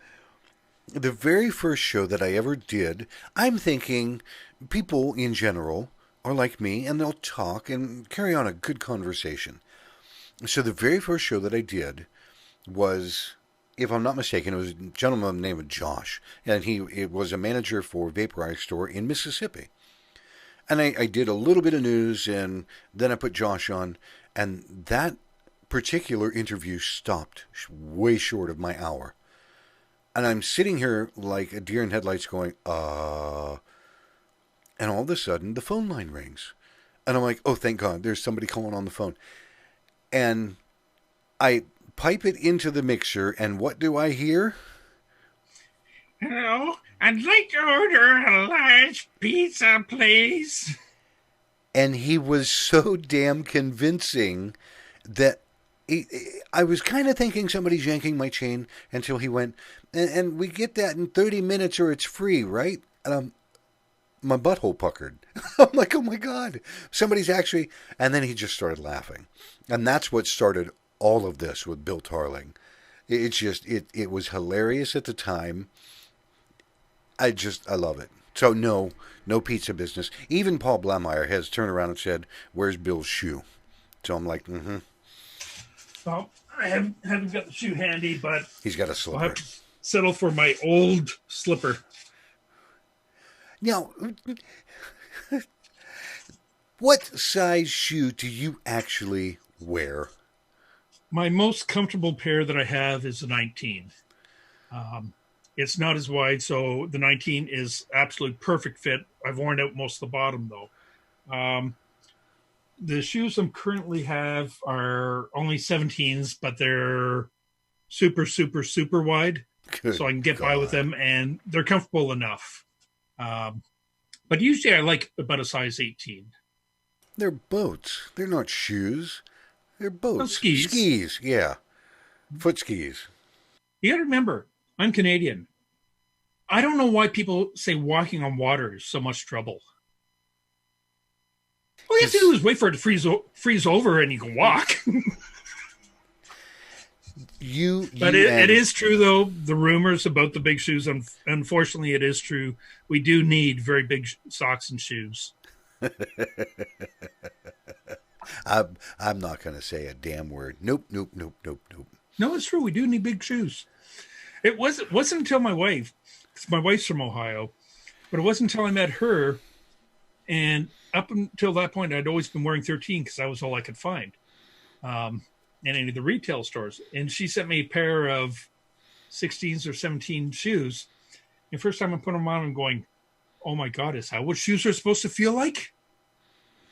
the very first show that I ever did, I'm thinking people in general are like me and they'll talk and carry on a good conversation. So the very first show that I did was, if I'm not mistaken, it was a gentleman named Josh, and it was a manager for Vaporize store in Mississippi. And I did a little bit of news, and then I put Josh on, and that particular interview stopped way short of my hour. And I'm sitting here like a deer in headlights going, and all of a sudden the phone line rings. And I'm like, oh, thank God, there's somebody calling on the phone. And I pipe it into the mixer, and what do I hear? Hello, I'd like to order a large pizza, please. And he was so damn convincing that I was kind of thinking somebody's yanking my chain until he went, and we get that in 30 minutes or it's free, right? And my butthole puckered. I'm like, oh my God, somebody's actually, and then he just started laughing. And that's what started all of this with Bill Tarling. It was hilarious at the time. I love it. So no pizza business. Even Paul Blameyer has turned around and said, where's Bill's shoe? So I'm like, Well, I haven't got the shoe handy, but he's got a slipper. I'll have to settle for my old slipper. Now, what size shoe do you actually wear? My most comfortable pair that I have is a 19. It's not as wide, so the 19 is absolute perfect fit. I've worn out most of the bottom, though. The shoes I currently have are only 17s, but they're super, super, super wide. Good so I can get God. by with them, and they're comfortable enough. But usually I like about a size 18. They're boats. They're not shoes. They're boats. No, skis. Skis, yeah. Foot skis. You got to remember, I'm Canadian. I don't know why people say walking on water is so much trouble. All you have to do is wait for it to freeze over and you can walk. But it is true, though, the rumors about the big shoes, unfortunately, it is true. We do need very big socks and shoes. I'm not going to say a damn word. Nope. No, it's true. We do need big shoes. It wasn't until my wife, because my wife's from Ohio, but it wasn't until I met her, and up until that point, I'd always been wearing 13 because that was all I could find in any of the retail stores. And she sent me a pair of 16s or 17 shoes. And first time I put them on, I'm going, oh my God, is that what shoes are supposed to feel like?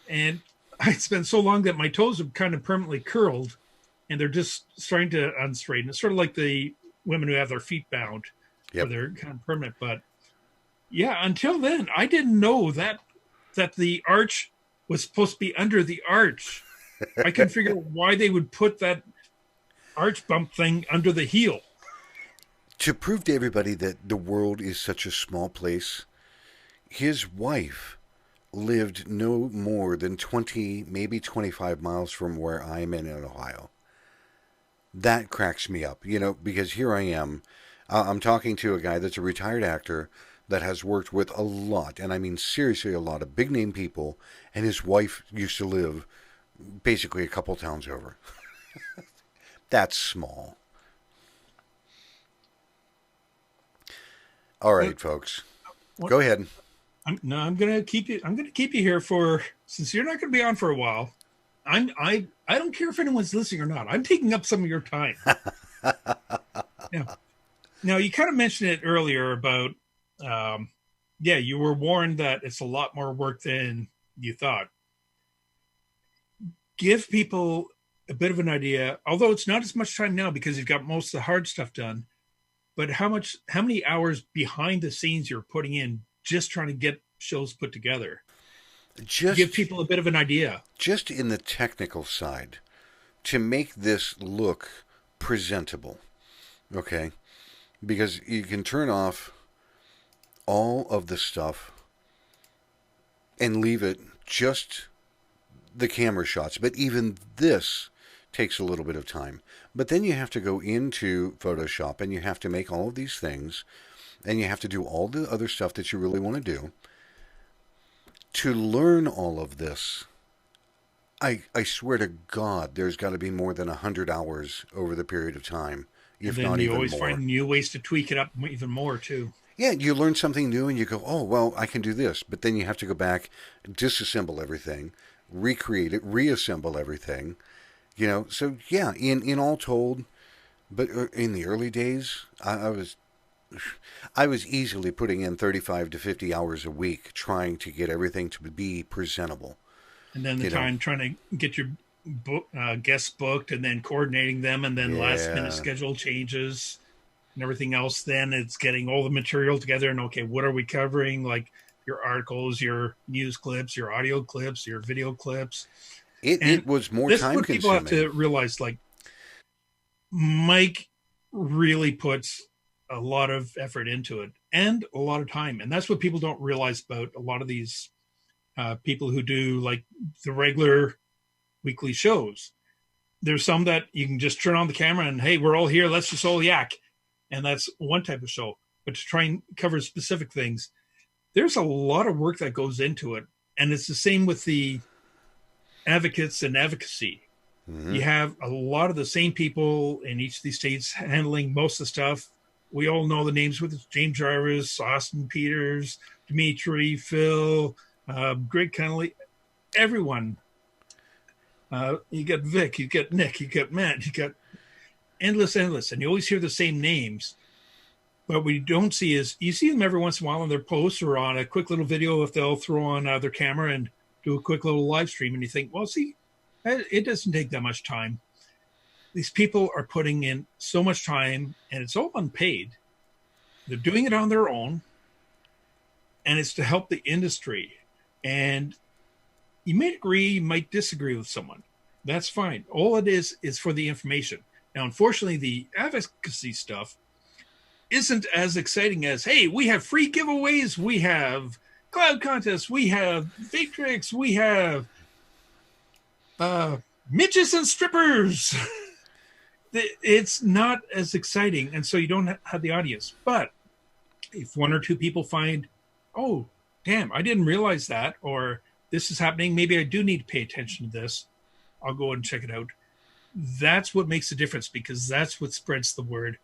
And I'd spent so long that my toes have kind of permanently curled, and they're just starting to unstraighten. It's sort of like the women who have their feet bound, where they're kind of permanent. But yeah, until then, I didn't know that the arch was supposed to be under the arch. I couldn't figure out why they would put that arch bump thing under the heel. To prove to everybody that the world is such a small place, his wife lived no more than 20, maybe 25 miles from where I'm in Ohio. That cracks me up, because here I am. I'm talking to a guy that's a retired actor that has worked with a lot, and I mean seriously a lot of big name people, and his wife used to live basically a couple towns over. That's small. All right, folks. Go ahead. I'm gonna keep you. I'm gonna keep you here since you're not gonna be on for a while. I don't care if anyone's listening or not. I'm taking up some of your time. Yeah. Now you kind of mentioned it earlier about, you were warned that it's a lot more work than you thought. Give people a bit of an idea, although it's not as much time now because you've got most of the hard stuff done. But how many hours behind the scenes you're putting in just trying to get shows put together? Just give people a bit of an idea. Just in the technical side, to make this look presentable, okay? Because you can turn off all of the stuff and leave it just the camera shots. But even this takes a little bit of time. But then you have to go into Photoshop and you have to make all of these things and you have to do all the other stuff that you really want to do. To learn all of this, I swear to God, there's got to be more than 100 hours over the period of time, if not even more. And then you always find new ways to tweak it up even more, too. Yeah, you learn something new and you go, oh, well, I can do this. But then you have to go back, disassemble everything, recreate it, reassemble everything. So yeah, in all told, but in the early days, I was easily putting in 35 to 50 hours a week trying to get everything to be presentable. And then trying to get your guests booked and then coordinating them and then last minute schedule changes and everything else. Then it's getting all the material together and, okay, what are we covering? Like your articles, your news clips, your audio clips, your video clips. It was more time consuming. This is what people have to realize. Like, Mike really puts a lot of effort into it and a lot of time. And that's what people don't realize about a lot of these people who do like the regular weekly shows. There's some that you can just turn on the camera and, hey, we're all here. Let's just all yak. And that's one type of show. But to try and cover specific things, there's a lot of work that goes into it. And it's the same with the advocates and advocacy. Mm-hmm. You have a lot of the same people in each of these states handling most of the stuff. We all know the names with James Jarvis, Austin Peters, Dimitri, Phil, Greg Connolly, everyone. You got Vic, you got Nick, you got Matt, you got endless. And you always hear the same names. But what you don't see is you see them every once in a while on their posts or on a quick little video if they'll throw on their camera and do a quick little live stream. And you think, well, see, it doesn't take that much time. These people are putting in so much time and it's all unpaid. They're doing it on their own. And it's to help the industry. And you might agree, you might disagree with someone. That's fine. All it is for the information. Now, unfortunately, the advocacy stuff isn't as exciting as, hey, we have free giveaways, we have cloud contests, we have vape tricks, we have midgets and strippers. It's not as exciting, and so you don't have the audience. But if one or two people find, oh, damn, I didn't realize that, or this is happening, maybe I do need to pay attention to this, I'll go and check it out. That's what makes the difference, because that's what spreads the word.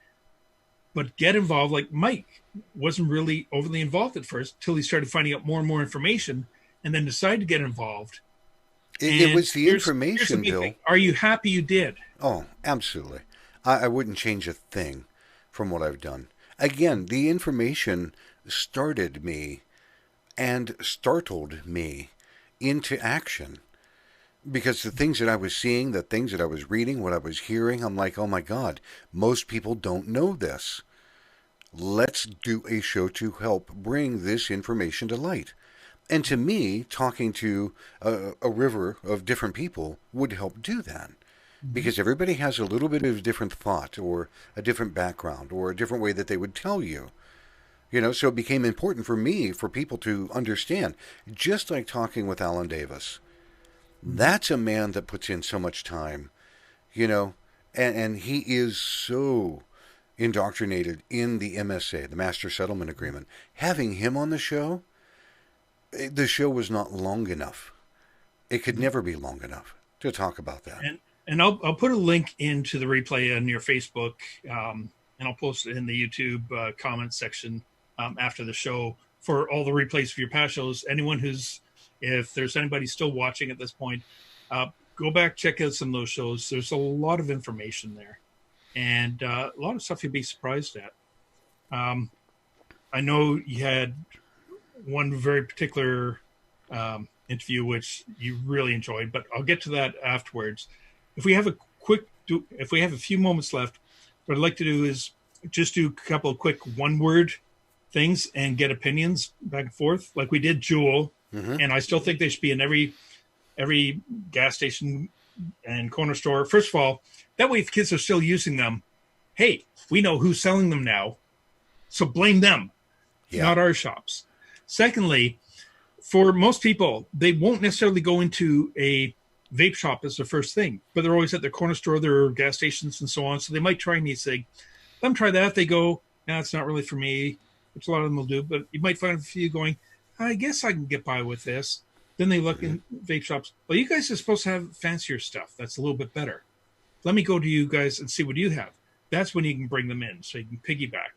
But get involved. Like Mike wasn't really overly involved at first till he started finding out more and more information and then decided to get involved. It was the information, Bill. Thing. Are you happy you did? Oh, absolutely. I wouldn't change a thing from what I've done. Again, the information started me and startled me into action. Because the things that I was seeing, the things that I was reading, what I was hearing, I'm like, oh my God, most people don't know this. Let's do a show to help bring this information to light. And to me, talking to a river of different people would help do that. Because everybody has a little bit of a different thought or a different background or a different way that they would tell you. So it became important for me, for people to understand, just like talking with Alan Davis. That's a man that puts in so much time, and he is so indoctrinated in the MSA, the Master Settlement Agreement. Having him on the show was not long enough. It could never be long enough to talk about that. And I'll put a link into the replay on your Facebook, and I'll post it in the YouTube comment section after the show for all the replays of your past shows. If there's anybody still watching at this point, go back, check out some of those shows. There's a lot of information there, and a lot of stuff you'd be surprised at. I know you had one very particular interview which you really enjoyed, but I'll get to that afterwards. If we have a few moments left, what I'd like to do is just do a couple of quick one-word things and get opinions back and forth, like we did Juul. And I still think they should be in every gas station and corner store. First of all, that way if kids are still using them, hey, we know who's selling them now, so blame them, not our shops. Secondly, for most people, they won't necessarily go into a vape shop as their first thing, but they're always at their corner store, their gas stations, and so on. So they might try an e-cig. Let them try that. They go, no, it's not really for me, which a lot of them will do. But you might find a few going, I guess I can get by with this. Then they look in vape shops. Well, you guys are supposed to have fancier stuff that's a little bit better. Let me go to you guys and see what you have. That's when you can bring them in, so you can piggyback.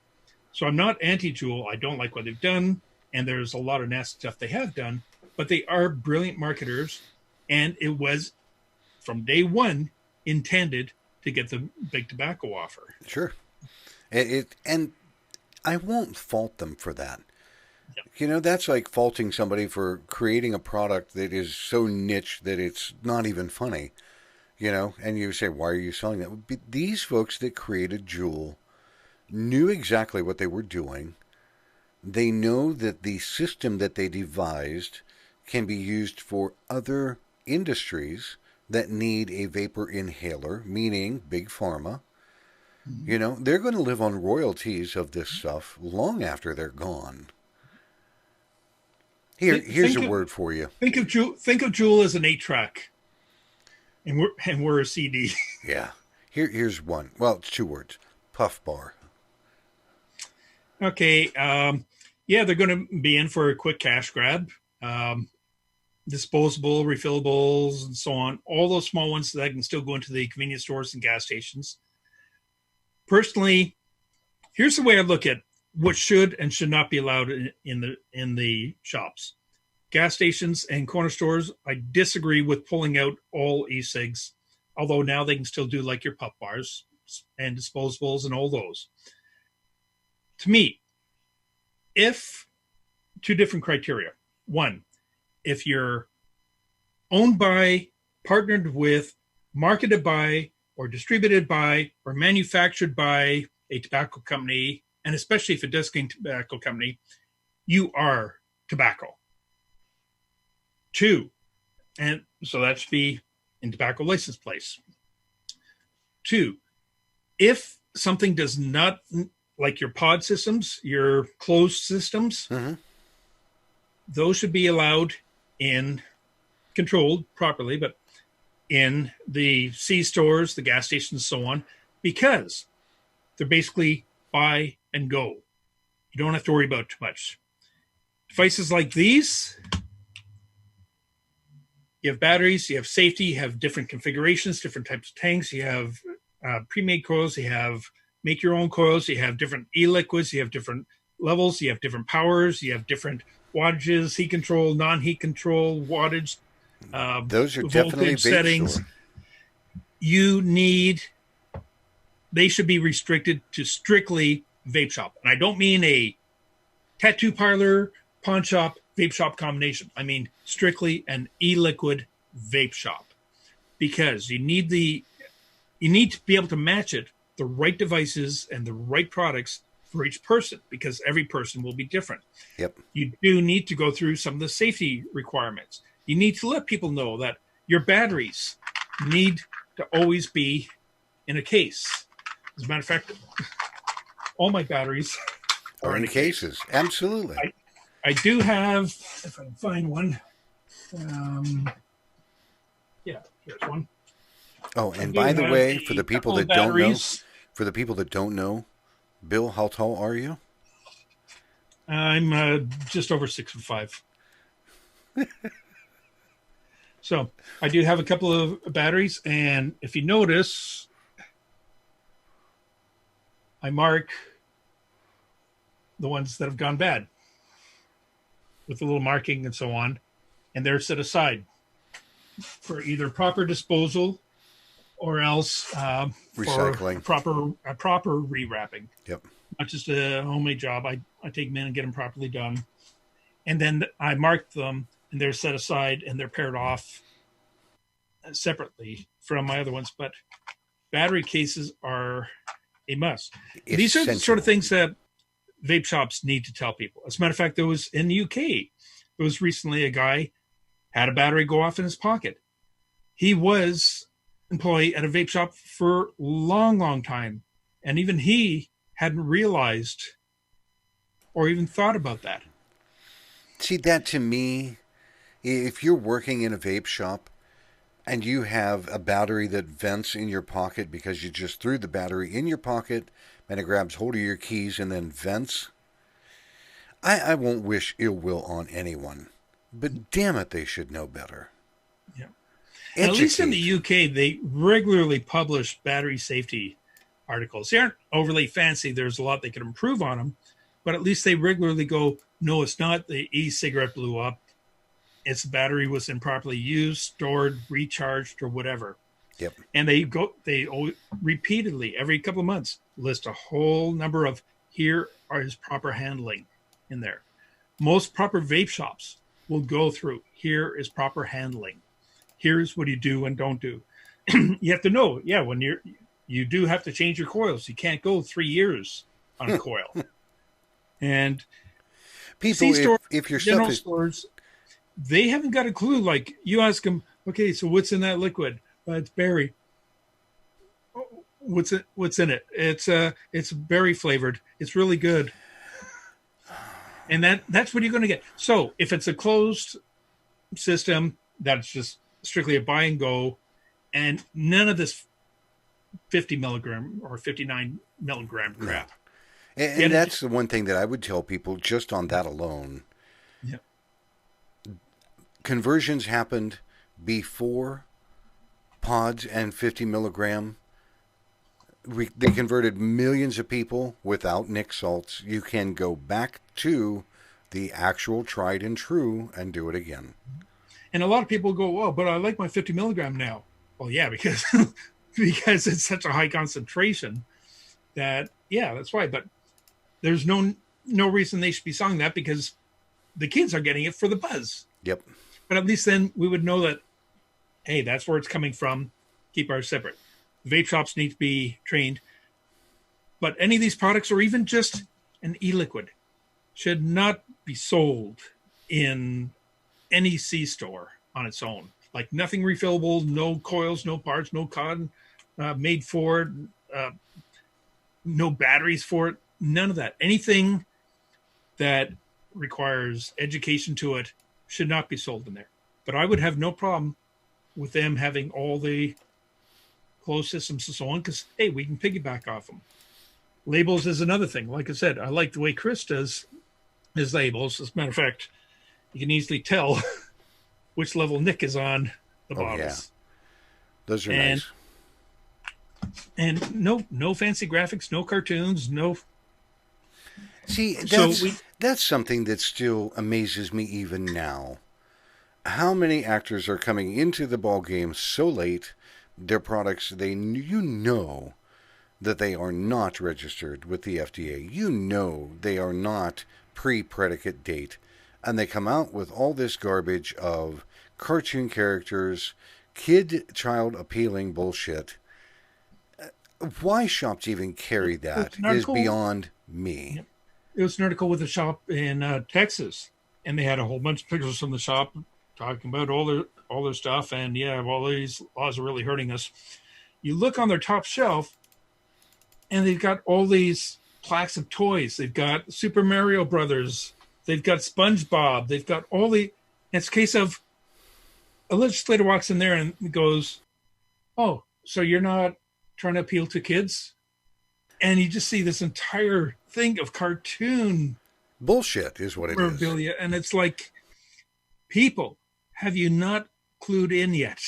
So I'm not anti-Juul. I don't like what they've done, and there's a lot of nasty stuff they have done, but they are brilliant marketers. And it was, from day one, intended to get the big tobacco offer. Sure. And I won't fault them for that. Yep. That's like faulting somebody for creating a product that is so niche that it's not even funny. And you say, why are you selling that? These folks that created Juul knew exactly what they were doing. They know that the system that they devised can be used for other industries that need a vapor inhaler, meaning big pharma. They're going to live on royalties of this stuff long after they're gone. Here's a word for you. Think of Juul as an 8-track, and we're a CD. Yeah. Here's one. Well, it's 2 words. Puff bar. Okay. They're going to be in for a quick cash grab. Disposable, refillables, and so on. All those small ones that can still go into the convenience stores and gas stations. Personally, here's the way I look at what should and should not be allowed in the shops. Gas stations and corner stores, I disagree with pulling out all e-cigs, although now they can still do like your puff bars and disposables and all those. To me, if 2 different criteria. One, if you're owned by, partnered with, marketed by, or distributed by, or manufactured by a tobacco company, and especially if it does get tobacco company, you are tobacco. 2, and so that should be in tobacco license place. 2, if something does not, like your pod systems, your closed systems, those should be allowed in, controlled properly, but in the C stores, the gas stations, so on, because they're basically buy and go. You don't have to worry about too much. Devices like these, you have batteries, you have safety, you have different configurations, different types of tanks, you have pre-made coils, you have make your own coils, you have different e-liquids, you have different levels, you have different powers, you have different wattages, heat control, non-heat control, wattage, those are definitely settings. They should be restricted to strictly vape shop. And I don't mean a tattoo parlor, pawn shop, vape shop combination. I mean strictly an e-liquid vape shop, because you need to be able to match it, the right devices and the right products for each person because every person will be different. Yep. You do need to go through some of the safety requirements. You need to let people know that your batteries need to always be in a case. As a matter of fact, all my batteries Are in cases. Absolutely. I do have, if I can find one. Yeah, here's one. Oh, and by the way, for the people that don't know, Bill, how tall are you? I'm just over 6'5". So I do have a couple of batteries, and if you notice, I mark the ones that have gone bad with a little marking and so on, and they're set aside for either proper disposal or else recycling, for a proper rewrapping. Yep. Not just a homemade job. I take them in and get them properly done, and then I mark them, and they're set aside and they're paired off separately from my other ones. But battery cases are a must. Essential. These are the sort of things that vape shops need to tell people. As a matter of fact, there was in the UK, there was recently a guy had a battery go off in his pocket. He was employee at a vape shop for a long, long time. And even he hadn't realized or even thought about that. See, that to me, if you're working in a vape shop and you have a battery that vents in your pocket because you just threw the battery in your pocket and it grabs hold of your keys and then vents, I won't wish ill will on anyone. But damn it, they should know better. Yeah. And at least in the UK, they regularly publish battery safety articles. They aren't overly fancy. There's a lot they can improve on them. But at least they regularly go, no, it's not the e-cigarette blew up. Its battery was improperly used, stored, recharged, or whatever. Yep. And they repeatedly, every couple of months, list a whole number of here is proper handling in there. Most proper vape shops will go through, here is proper handling. Here's what you do and don't do. You have to know, when you do have to change your coils. You can't go 3 years on a coil. And people, if your general stuff is... stores, they haven't got a clue. Like you ask them, okay, so what's in that liquid? It's berry. What's in it? It's berry flavored. It's really good. And that's what you're going to get. So if it's a closed system, that's just strictly a buy and go, and none of this 50 milligram or 59 milligram crap. And that's the one thing that I would tell people just on that alone. Yeah. Conversions happened before pods and 50 milligram. They converted millions of people without nic salts. You can go back to the actual tried and true and do it again. And a lot of people go, well, but I like my 50 milligram now. Well, yeah, because because it's such a high concentration that, that's why. But there's no reason they should be selling that because the kids are getting it for the buzz. Yep. But at least then we would know that, hey, that's where it's coming from. Keep ours separate. Vape shops need to be trained. But any of these products, or even just an e-liquid, should not be sold in any C-store on its own. Like nothing refillable, no coils, no parts, no cotton made for it, no batteries for it, none of that. Anything that requires education to it should not be sold in there. But I would have no problem with them having all the closed systems and so on, because, hey, we can piggyback off them. Labels is another thing. Like I said, I like the way Chris does his labels. As a matter of fact, you can easily tell which level Nick is on the bottles. Yeah. Those are nice. And no fancy graphics, no cartoons, no. See, that's something that still amazes me even now. How many actors are coming into the ball game so late? Their products, you know that they are not registered with the FDA. You know they are not pre-predicate date. And they come out with all this garbage of cartoon characters, child appealing bullshit. Why shops even carry that is beyond me. It was an article with a shop in Texas, and they had a whole bunch of pictures from the shop talking about all their stuff, and yeah, all these laws are really hurting us. You look on their top shelf, and they've got all these plaques of toys. They've got Super Mario Brothers. They've got SpongeBob. They've got all the. It's a case of a legislator walks in there and goes, "Oh, so you're not trying to appeal to kids?" And you just see this entire thing of cartoon bullshit is what it memorabilia, and it's like, people, have you not clued in yet?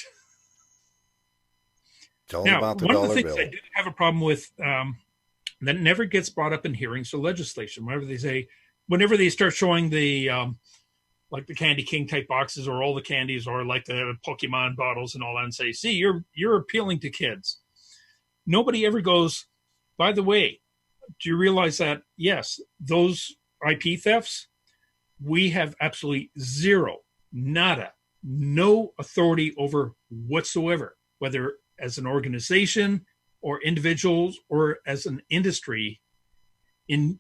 It's all now, about the one dollar of the things bill. I do have a problem with that never gets brought up in hearings or legislation. Whenever they start showing the like the Candy King type boxes or all the candies or like the Pokemon bottles and all that, and say, "See, you're appealing to kids." Nobody ever goes, "By the way, do you realize that yes, those IP thefts, we have absolutely zero, nada, no authority over whatsoever, whether as an organization or individuals or as an industry in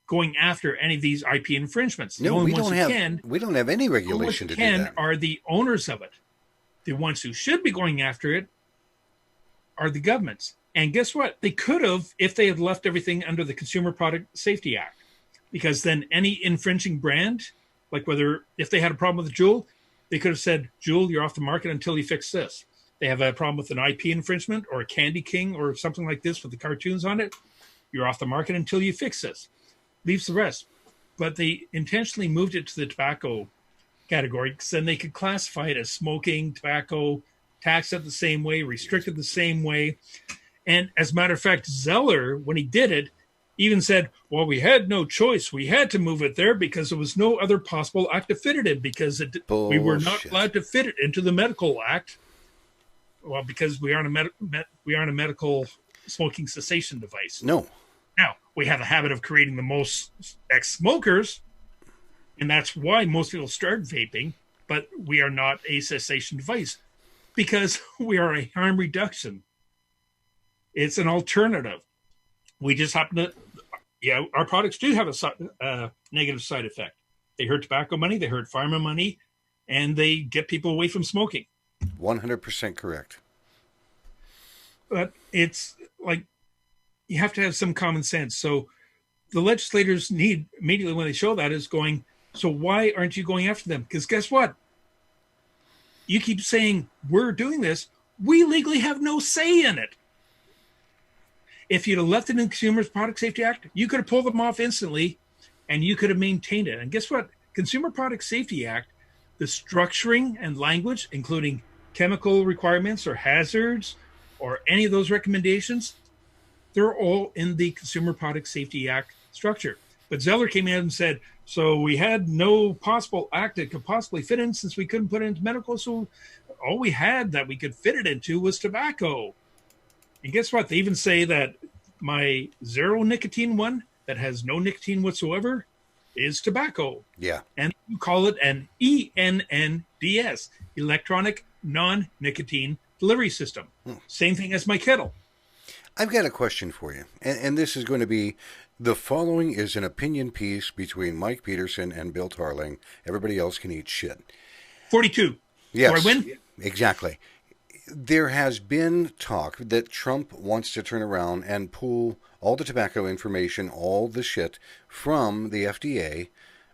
going after any of these IP infringements. No, we don't have any regulation to do that. Are the owners of it. The ones who should be going after it are the governments. And guess what? They could have if they had left everything under the Consumer Product Safety Act. Because then any infringing brand, like if they had a problem with Juul, they could have said, "Juul, you're off the market until you fix this." They have a problem with an IP infringement or a Candy King or something like this with the cartoons on it. You're off the market until you fix this. Leaves the rest. But they intentionally moved it to the tobacco category because then they could classify it as smoking, tobacco, tax it the same way, restrict it the same way. And as a matter of fact, Zeller, when he did it, even said, "Well, we had no choice. We had to move it there because there was no other possible act to fit it in because we were not allowed to fit it into the medical act." Well, because we aren't a medical smoking cessation device. No. Now, we have a habit of creating the most ex-smokers, and that's why most people start vaping, but we are not a cessation device because we are a harm reduction. It's an alternative. We just happen to, our products do have a negative side effect. They hurt tobacco money, they hurt pharma money, and they get people away from smoking. 100% correct. But it's like, you have to have some common sense. So the legislators need, immediately when they show that, is going, so why aren't you going after them? Because guess what? You keep saying, we're doing this. We legally have no say in it. If you'd have left it in the Consumer Product Safety Act, you could have pulled them off instantly and you could have maintained it. And guess what? Consumer Product Safety Act, the structuring and language, including chemical requirements or hazards or any of those recommendations, they're all in the Consumer Product Safety Act structure. But Zeller came in and said, so we had no possible act that could possibly fit in since we couldn't put it into medical. So all we had that we could fit it into was tobacco. And guess what? They even say that my zero nicotine one that has no nicotine whatsoever is tobacco. Yeah. And you call it an ENNDS, electronic non-nicotine delivery system. Same thing as my kettle. I've got a question for you. And this is going to be, the following is an opinion piece between Mike Peterson and Bill Tarling. Everybody else can eat shit. 42. Yes. Do I win? Exactly. There has been talk that Trump wants to turn around and pull all the tobacco information, all the shit from the FDA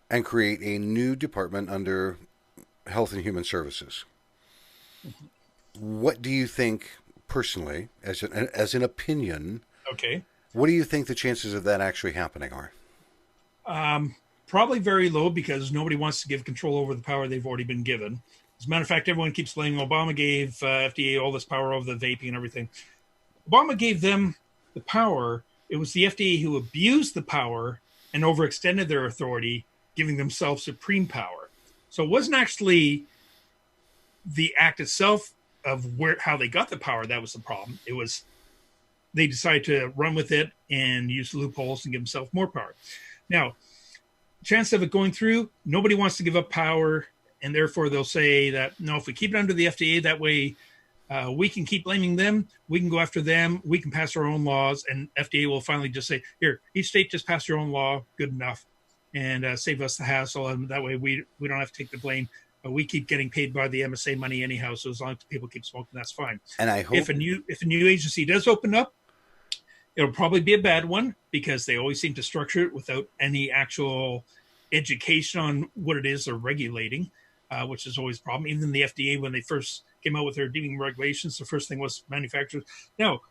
and create a new department under Health and Human Services. What do you think, personally, as an opinion? Okay. What do you think the chances of that actually happening are? Probably very low because nobody wants to give control over the power they've already been given. As a matter of fact, everyone keeps blaming Obama gave FDA all this power over the vaping and everything. Obama gave them the power. It was the FDA who abused the power and overextended their authority, giving themselves supreme power. So it wasn't actually the act itself of how they got the power that was the problem. It was they decided to run with it and use loopholes and give themselves more power. Now, chance of it going through, nobody wants to give up power. And therefore, they'll say that, no, if we keep it under the FDA, that way We can keep blaming them. We can go after them. We can pass our own laws, and FDA will finally just say, "Here, each state just pass your own law. Good enough," and save us the hassle. And that way, we don't have to take the blame. We keep getting paid by the MSA money anyhow. So as long as people keep smoking, that's fine. And I hope if a new agency does open up, it'll probably be a bad one because they always seem to structure it without any actual education on what it is they're regulating, which is always a problem. Even the FDA, when they first came out with their deeming regulations, the first thing was manufacturers. Now,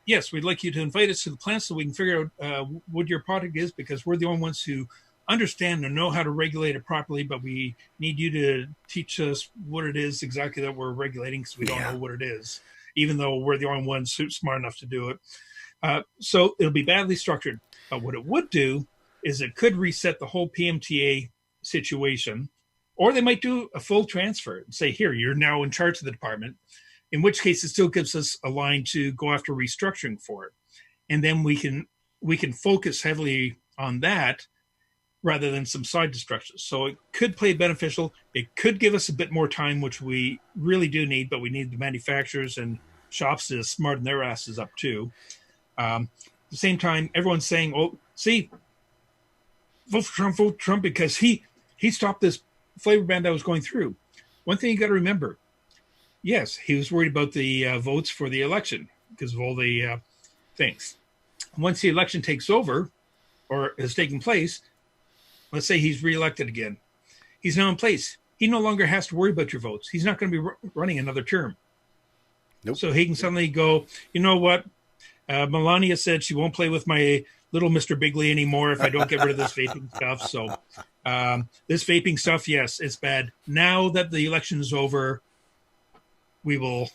yes, we'd like you to invite us to the plant so we can figure out what your product is, because we're the only ones who understand and know how to regulate it properly, but we need you to teach us what it is exactly that we're regulating, because we don't know what it is, even though we're the only ones who smart enough to do it. So it'll be badly structured. But what it would do is it could reset the whole PMTA situation, or they might do a full transfer and say, here, you're now in charge of the department, in which case it still gives us a line to go after restructuring for it. And then we can focus heavily on that rather than some side destructions. So it could play beneficial. It could give us a bit more time, which we really do need, but we need the manufacturers and shops to smarten their asses up too. At the same time, everyone's saying, "Oh, see, vote for Trump because he stopped this flavor ban that was going through." One thing you got to remember: yes, he was worried about the votes for the election because of all the things. Once the election takes over or has taken place, let's say he's reelected again, he's now in place. He no longer has to worry about your votes. He's not going to be running another term. Nope. So he can suddenly go, you know what? Melania said she won't play with my little Mr. Bigley anymore if I don't get rid of this vaping stuff. So this vaping stuff, yes, it's bad. Now that the election is over, we will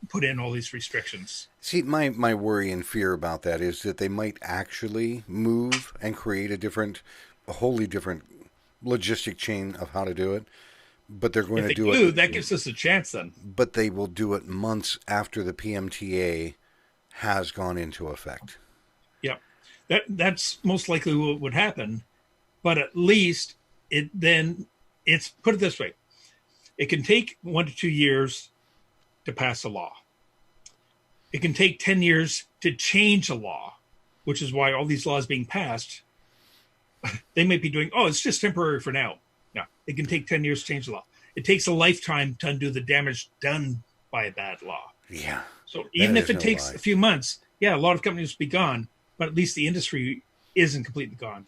put in all these restrictions. See, my worry and fear about that is that they might actually move and create a wholly different logistic chain of how to do it. But they're going to do it. That gives us a chance then. But they will do it months after the PMTA has gone into effect. Yeah, that's most likely what would happen. But at least it's put it this way: it can take 1 to 2 years to pass a law. It can take 10 years to change a law, which is why all these laws being passed, they might be doing, it's just temporary for now. No, it can take 10 years to change the law. It takes a lifetime to undo the damage done by a bad law. Yeah. So even if it takes a few months, a lot of companies will be gone, but at least the industry isn't completely gone.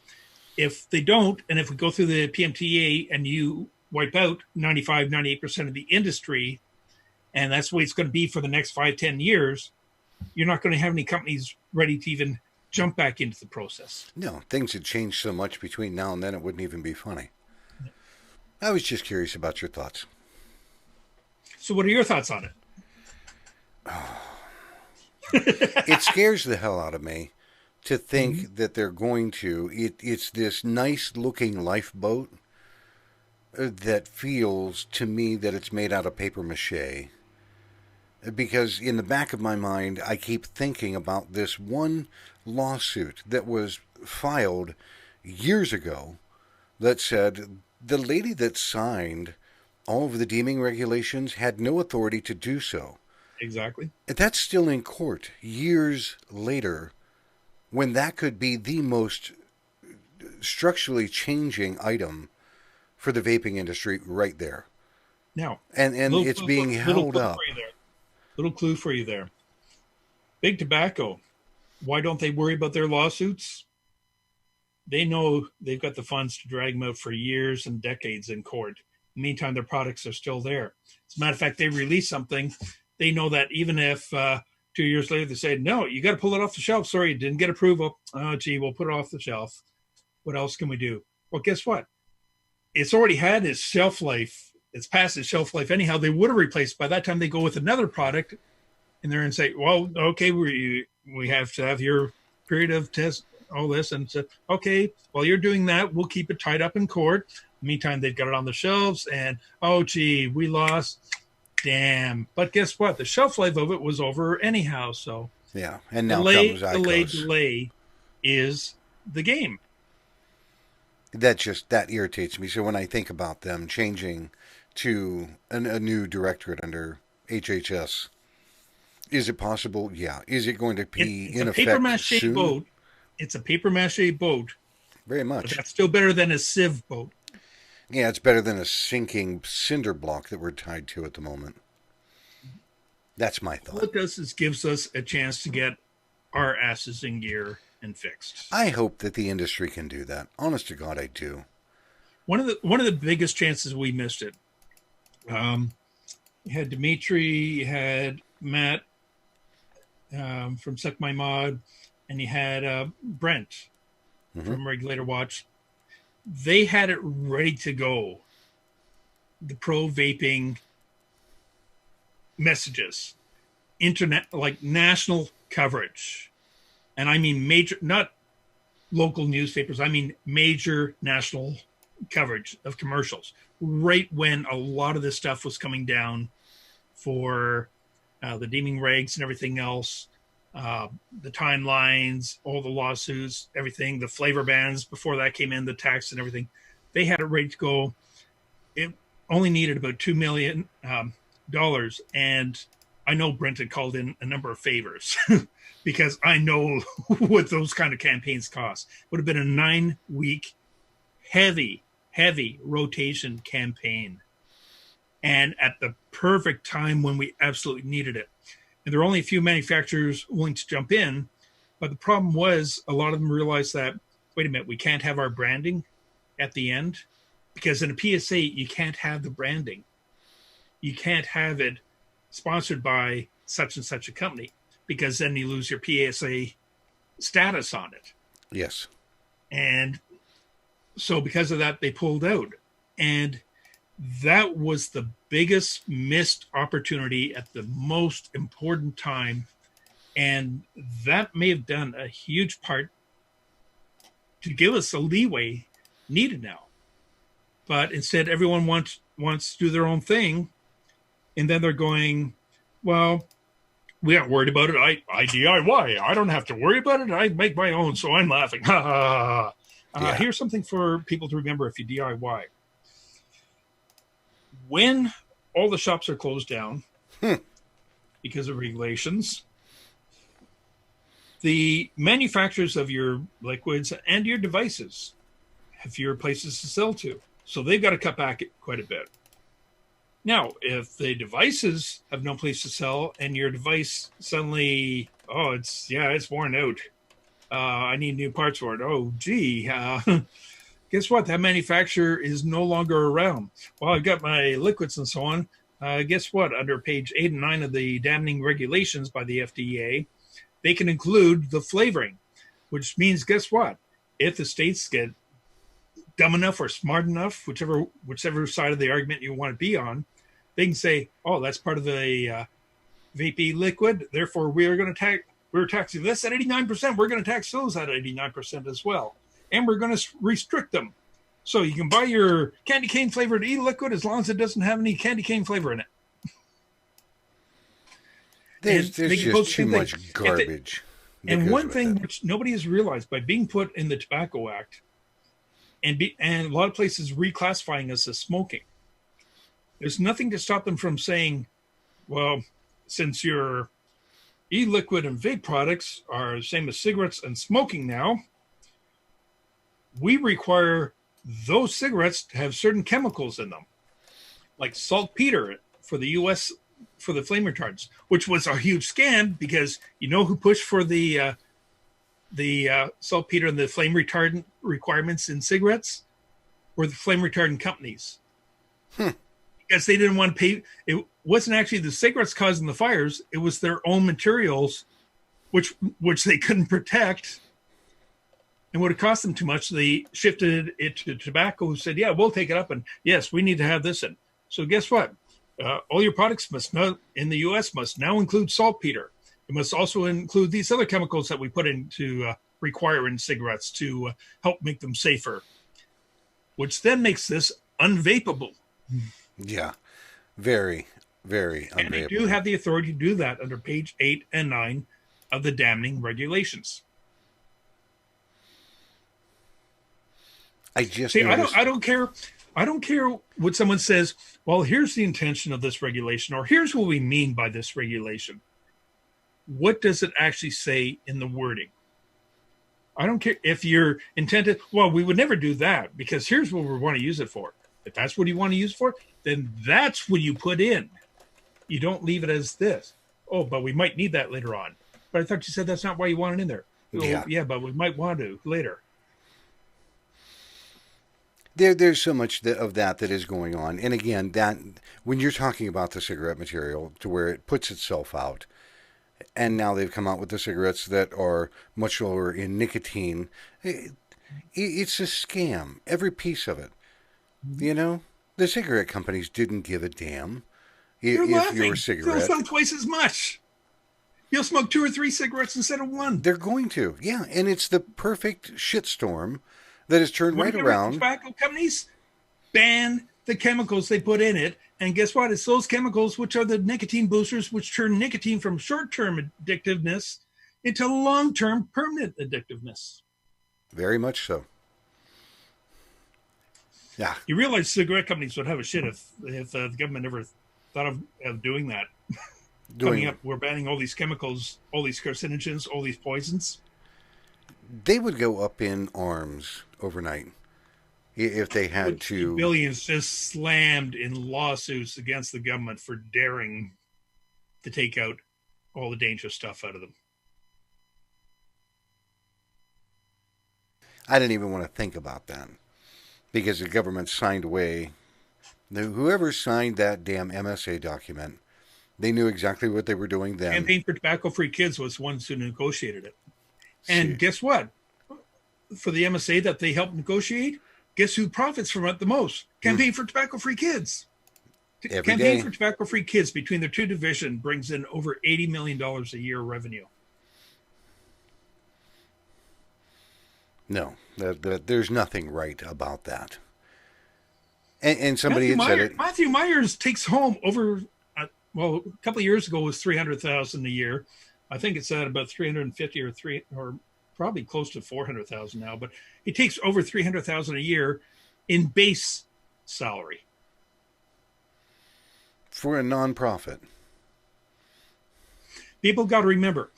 If they don't, and if we go through the PMTA and you wipe out 95, 98% of the industry, and that's the way it's going to be for the next 5-10 years, you're not going to have any companies ready to even jump back into the process. No, things had changed so much between now and then it wouldn't even be funny. I was just curious about your thoughts. So what are your thoughts on it? It scares the hell out of me to think that they're going to. It's this nice looking lifeboat that feels to me that it's made out of paper mache. Because in the back of my mind, I keep thinking about this one lawsuit that was filed years ago that said the lady that signed all of the deeming regulations had no authority to do so. Exactly. And that's still in court years later, when that could be the most structurally changing item for the vaping industry right there. Now, and it's being held up. Little clue for you there. Big Tobacco, why don't they worry about their lawsuits? They know they've got the funds to drag them out for years and decades in court. In the meantime, their products are still there. As a matter of fact, they release something. They know that even if 2 years later they say, no, you got to pull it off the shelf. Sorry, you didn't get approval. Oh, gee, we'll put it off the shelf. What else can we do? Well, guess what? It's already had its shelf life. It's past its shelf life anyhow. They would have replaced. By that time, they go with another product, and they're and say, well, okay, we have to have your period of test, all this, and said, okay, while you're doing that, we'll keep it tied up in court. Meantime, they've got it on the shelves, and oh, gee, we lost. Damn. But guess what? The shelf life of it was over anyhow. So yeah, and now delay is the game. That irritates me. So when I think about them changing to a new directorate under HHS, Is it possible? Yeah. Is it going to be It's in a paper effect mache soon? boat. It's a paper mache boat. Very But much. that's still better than a sieve boat. Yeah, it's better than a sinking cinder block that we're tied to at the moment. That's my All thought. it does is gives us a chance to get our asses in gear and fixed. I hope that the industry can do that. Honest to God, I do. One of the biggest chances we missed it. You had Dimitri, you had Matt from Suck My Mod, and you had Brent from Regulator Watch. They had it ready to go. The pro vaping messages, internet, like national coverage. And I mean major, not local newspapers, I mean major national coverage of commercials right when a lot of this stuff was coming down for the deeming regs and everything else, the timelines, all the lawsuits, everything, the flavor bans before that came in, the tax and everything. They had it ready to go. It only needed about $2 million. And I know Brent had called in a number of favors because I know what those kind of campaigns cost. Would have been a 9-week heavy rotation campaign, and at the perfect time when we absolutely needed it. And there are only a few manufacturers willing to jump in, but the problem was a lot of them realized that, wait a minute, we can't have our branding at the end, because in a PSA you can't have the branding. You can't have it sponsored by such and such a company, because then you lose your PSA status on it. Yes. And so because of that, they pulled out. And that was the biggest missed opportunity at the most important time. And that may have done a huge part to give us the leeway needed now. But instead, everyone wants to do their own thing. And then they're going, well, we aren't worried about it. I DIY. I don't have to worry about it. I make my own, so I'm laughing. Ha ha ha. Yeah. Here's something for people to remember if you DIY. When all the shops are closed down because of regulations, the manufacturers of your liquids and your devices have fewer places to sell to. So they've got to cut back quite a bit. Now, if the devices have no place to sell and your device suddenly, it's worn out. I need new parts for it. Oh, gee. Guess what? That manufacturer is no longer around. Well, I've got my liquids and so on. Guess what? Under page 8 and 9 of the damning regulations by the FDA, they can include the flavoring, which means, guess what? If the states get dumb enough or smart enough, whichever side of the argument you want to be on, they can say, oh, that's part of the vaping liquid. Therefore, we're taxing this at 89%. We're going to tax those at 89% as well. And we're going to restrict them. So you can buy your candy cane flavored e-liquid as long as it doesn't have any candy cane flavor in it. There's just too much garbage. And one thing which nobody has realized, by being put in the Tobacco Act and a lot of places reclassifying us as smoking, there's nothing to stop them from saying, well, since your e-liquid and vape products are the same as cigarettes and smoking now, we require those cigarettes to have certain chemicals in them, like saltpeter for the U.S. for the flame retardants, which was a huge scam because you know who pushed for the saltpeter and the flame retardant requirements in cigarettes were the flame retardant companies. Because they didn't want to pay. It wasn't actually the cigarettes causing the fires. It was their own materials, which they couldn't protect and would have cost them too much. They shifted it to tobacco, who said, yeah, we'll take it up. And yes, we need to have this in. So guess what? All your products in the U.S. must now include saltpeter. It must also include these other chemicals that we put into require in cigarettes to help make them safer, which then makes this unvapable. Yeah, very, very unvapable. And they do have the authority to do that under page 8 and 9 of the damning regulations. I just see. I don't care. I don't care what someone says. Well, here's the intention of this regulation, or here's what we mean by this regulation. what does it actually say in the wording? I don't care if you're intended. Well, we would never do that because here's what we want to use it for. If that's what you want to use it for, then that's what you put in. You don't leave it as this. Oh, but we might need that later on. But I thought you said that's not why you want it in there. Yeah. Oh, yeah, but we might want to later. There's so much of that is going on. And again, that when you're talking about the cigarette material to where it puts itself out, and now they've come out with the cigarettes that are much lower in nicotine, it's a scam. Every piece of it. You know, the cigarette companies didn't give a damn You're if laughing. your cigarette. They'll sell twice as much. You'll smoke 2 or 3 cigarettes instead of 1. They're going to, yeah, and it's the perfect shitstorm that has turned right around. Tobacco companies ban the chemicals they put in it, and guess what? It's those chemicals which are the nicotine boosters, which turn nicotine from short-term addictiveness into long-term permanent addictiveness. Very much so. Yeah. You realize cigarette companies would have a shit if the government ever thought of doing that. Coming up, we're banning all these chemicals, all these carcinogens, all these poisons. They would go up in arms overnight if they had to. Billions just slammed in lawsuits against the government for daring to take out all the dangerous stuff out of them. I didn't even want to think about that because the government signed away. Whoever signed that damn MSA document, they knew exactly what they were doing then. Campaign for Tobacco-Free Kids was the ones who negotiated it. And guess what? For the MSA that they helped negotiate, guess who profits from it the most? Campaign for Tobacco-Free Kids. Campaign for Tobacco-Free Kids, between their 2 divisions, brings in over $80 million a year revenue. No, there's nothing right about that. And somebody had said it. Matthew Myers takes home over, a couple of years ago it was $300,000 a year. I think it's at about 350 or probably close to 400,000 now. But he takes over 300,000 a year in base salary for a nonprofit. People got to remember,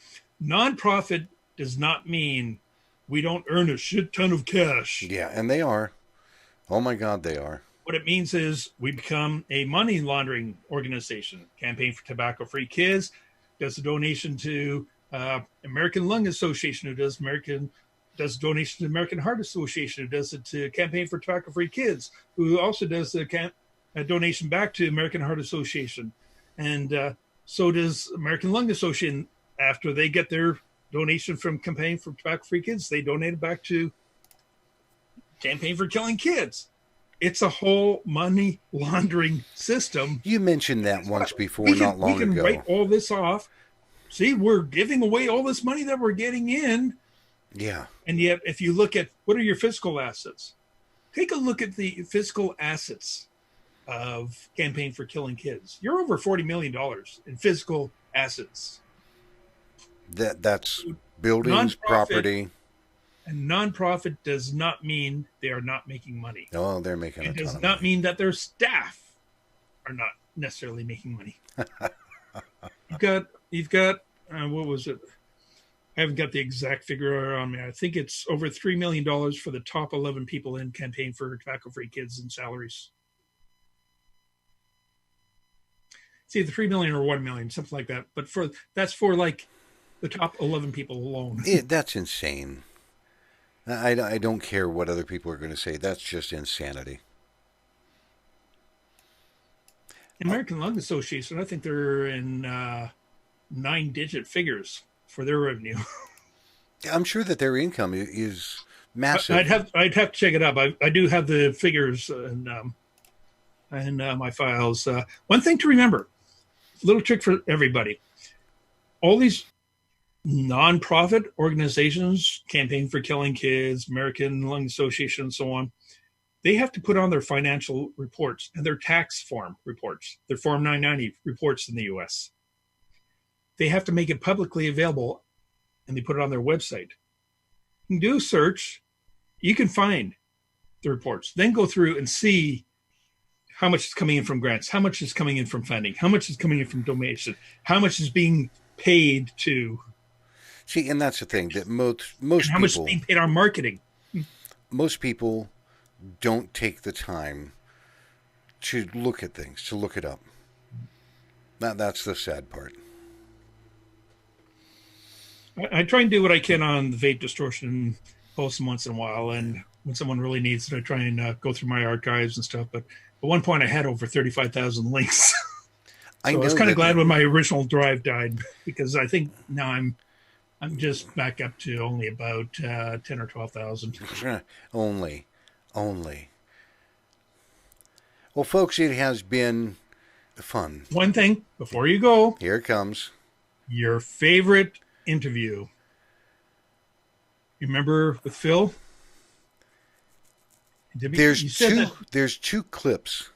nonprofit does not mean we don't earn a shit ton of cash. Yeah, and they are. Oh my God, they are. What it means is we become a money laundering organization. Campaign for Tobacco-Free Kids does a donation to American Lung Association, who does a donation to American Heart Association, who does it to Campaign for Tobacco-Free Kids, who also does a donation back to American Heart Association. And so does American Lung Association. After they get their donation from Campaign for Tobacco-Free Kids, they donate it back to Campaign for Killing Kids. It's a whole money laundering system. You mentioned that once before, not long ago. We can write all this off. See, we're giving away all this money that we're getting in. Yeah. And yet, if you look at what are your fiscal assets, take a look at the fiscal assets of Campaign for Killing Kids. You're over $40 million in fiscal assets. That's buildings, property. And nonprofit does not mean they are not making money. Oh, they're making a ton of money. It does not mean that their staff are not necessarily making money. You've got what was it? I haven't got the exact figure on me. I think it's over $3 million for the top 11 people in Campaign for Tobacco-Free Kids in salaries. It's either 3 million or 1 million, something like that. But that's for like the top 11 people alone. That's insane. I don't care what other people are going to say. That's just insanity. American Lung Association, I think they're in 9-digit figures for their revenue. I'm sure that their income is massive. I'd have to check it up. I do have the figures in my files. One thing to remember, little trick for everybody. All these nonprofit organizations, Campaign for Killing Kids, American Lung Association, and so on, they have to put on their financial reports and their tax form reports, their Form 990 reports in the U.S. They have to make it publicly available, and they put it on their website. You can do a search. You can find the reports. Then go through and see how much is coming in from grants, how much is coming in from funding, how much is coming in from donation, how much is being paid to. See, and that's the thing that most And how much is people being paid on marketing? most people don't take the time to look at things, to look it up. That's the sad part. I try and do what I can on the vape distortion, post them once in a while, and when someone really needs it, I try and go through my archives and stuff. But at one point, I had over 35,000 links. So I was kind of glad when my original drive died, because I think now I'm just back up to only about 10 or 12,000. Only. Well, folks, it has been fun. One thing before you go. Here it comes. Your favorite interview. You remember with Phil? There's two clips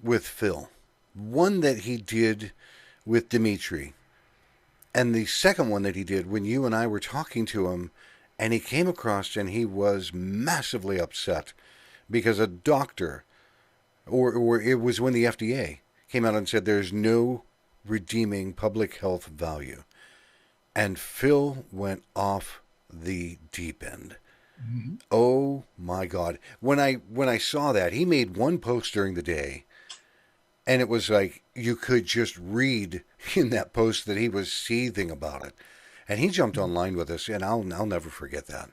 with Phil. One that he did with Dimitri, and the second one that he did when you and I were talking to him, and he came across and he was massively upset because a doctor, or it was when the FDA came out and said there's no redeeming public health value. And Phil went off the deep end. Mm-hmm. Oh my God. When I saw that, he made one post during the day, and it was like you could just read in that post that he was seething about it. And he jumped online with us, and I'll never forget that.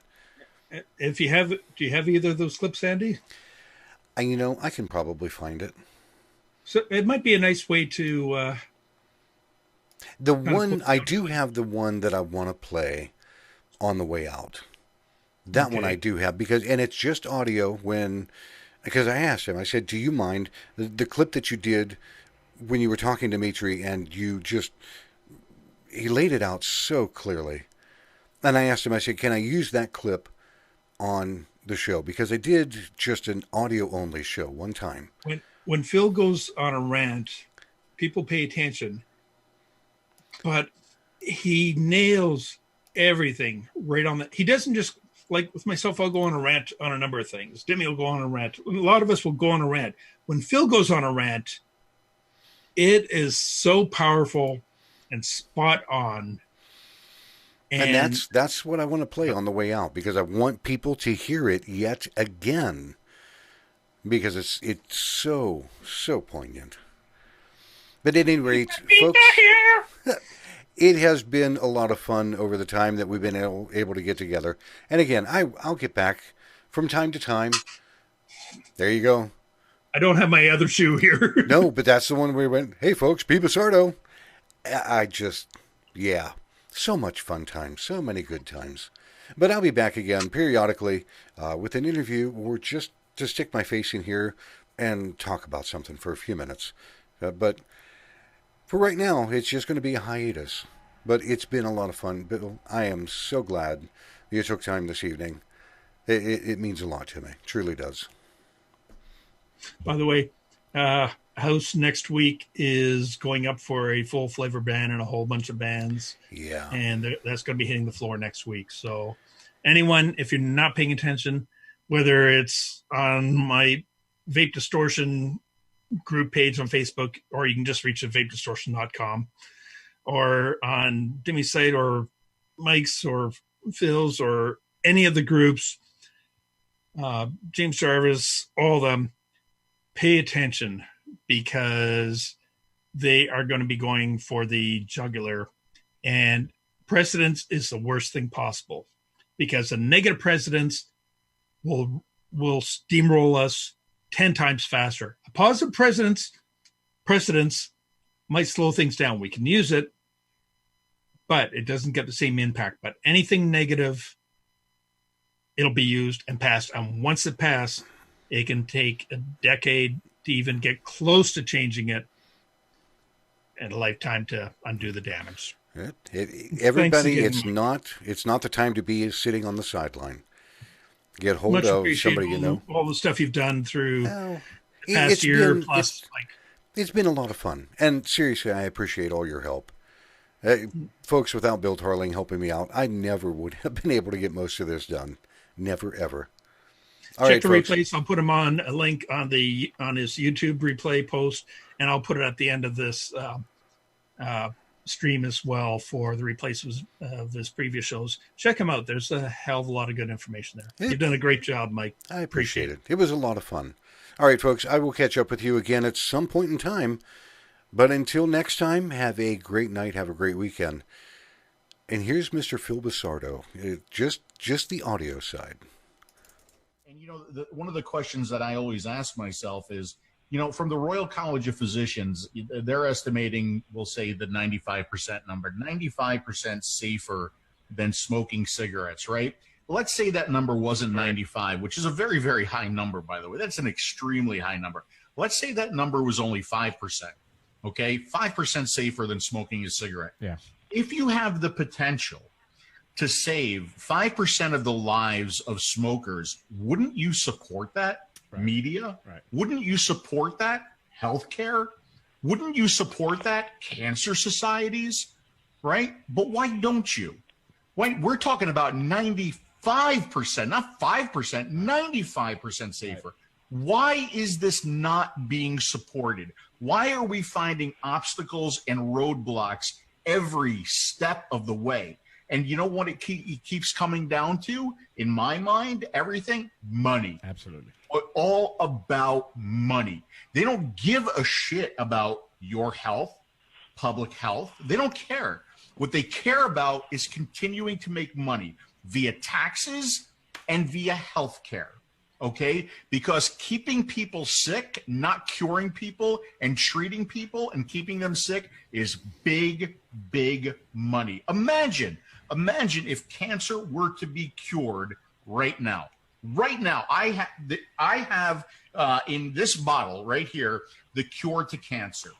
Do you have either of those clips, Andy? I can probably find it. So it might be a nice way to. I do have the one that I want to play on the way out. That one I do have and it's just audio because I asked him, I said, do you mind the clip that you did when you were talking to Dimitri, and he laid it out so clearly. And I asked him, I said, can I use that clip on the show? Because I did just an audio only show one time. When Phil goes on a rant, people pay attention, but he nails everything right on that. He doesn't just, like with myself, I'll go on a rant on a number of things. Demi will go on a rant. A lot of us will go on a rant. When Phil goes on a rant, it is so powerful and spot on. And that's what I want to play on the way out, because I want people to hear it yet again, because it's so poignant. But at any rate, folks, it has been a lot of fun over the time that we've been able to get together. And again, I'll get back from time to time. There you go. I don't have my other shoe here. No, but that's the one where we went, hey, folks, P. Basardo. So much fun times, so many good times. But I'll be back again periodically with an interview, or just to stick my face in here and talk about something for a few minutes. But for right now, it's just going to be a hiatus. But it's been a lot of fun. Bill, I am so glad you took time this evening. It means a lot to me. Truly does. By the way, House next week is going up for a full flavor ban and a whole bunch of bans. Yeah. And that's going to be hitting the floor next week. So anyone, if you're not paying attention, whether it's on my Vape Distortion group page on Facebook, or you can just reach at vapedistortion.com, or on Demi's site, or Mike's, or Phil's, or any of the groups, James Jarvis, all of them, pay attention, because they are going to be going for the jugular, and precedence is the worst thing possible, because a negative precedence will steamroll us 10 times faster. A positive precedence might slow things down. We can use it, but it doesn't get the same impact. But anything negative, it'll be used and passed. And once it passed, it can take a decade to even get close to changing it, and a lifetime to undo the damage. Everybody, it's not the time to be sitting on the sideline. Get hold of somebody you know. All the stuff you've done through the past year plus. It's been a lot of fun. And seriously, I appreciate all your help. Folks, without Bill Tarling helping me out, I never would have been able to get most of this done. Never, ever. Check the replays. I'll put him on a link on his YouTube replay post, and I'll put it at the end of this stream as well for the replays of his previous shows. Check him out. There's a hell of a lot of good information there. You've done a great job, Mike. I appreciate it. It was a lot of fun. All right, folks, I will catch up with you again at some point in time. But until next time, have a great night. Have a great weekend. And here's Mr. Phil Basardo, just the audio side. And, one of the questions that I always ask myself is, from the Royal College of Physicians, they're estimating, we'll say the 95% number, 95% safer than smoking cigarettes, right? Let's say that number wasn't 95, which is a very, very high number, by the way. That's an extremely high number. Let's say that number was only 5%, okay? 5% safer than smoking a cigarette. Yeah. If you have the potential to save 5% of the lives of smokers, wouldn't you support that? Right. Media? Right. Wouldn't you support that? Healthcare? Wouldn't you support that? Cancer societies? Right? But why don't you? Why, we're talking about 95%, not 5%, 95% safer. Right. Why is this not being supported? Why are we finding obstacles and roadblocks every step of the way? And you know what it keeps coming down to? In my mind, everything, money. Absolutely. All about money. They don't give a shit about your health, public health. They don't care. What they care about is continuing to make money via taxes and via health care. Okay? Because keeping people sick, not curing people and treating people and keeping them sick is big, big money. Imagine if cancer were to be cured right now. Right now, I have in this bottle right here, the cure to cancer.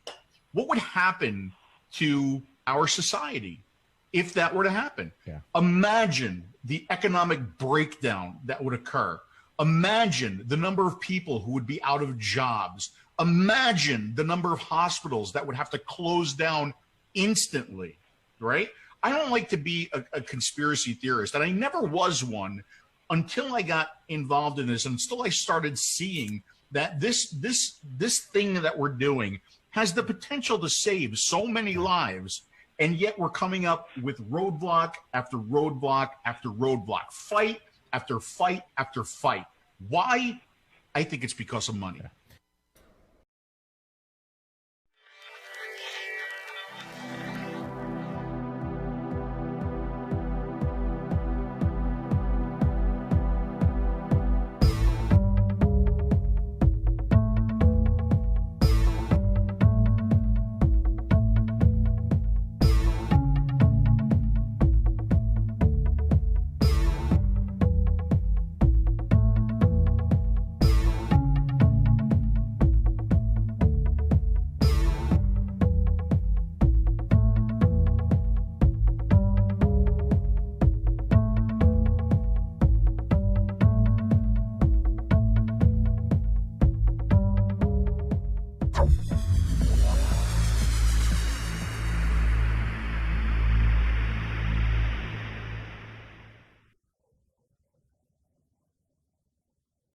What would happen to our society if that were to happen? Yeah. Imagine the economic breakdown that would occur. Imagine the number of people who would be out of jobs. Imagine the number of hospitals that would have to close down instantly, right? I don't like to be a conspiracy theorist, and I never was one until I got involved in this, and until I started seeing that this thing that we're doing has the potential to save so many lives, and yet we're coming up with roadblock after roadblock after roadblock, fight after fight after fight. Why? I think it's because of money.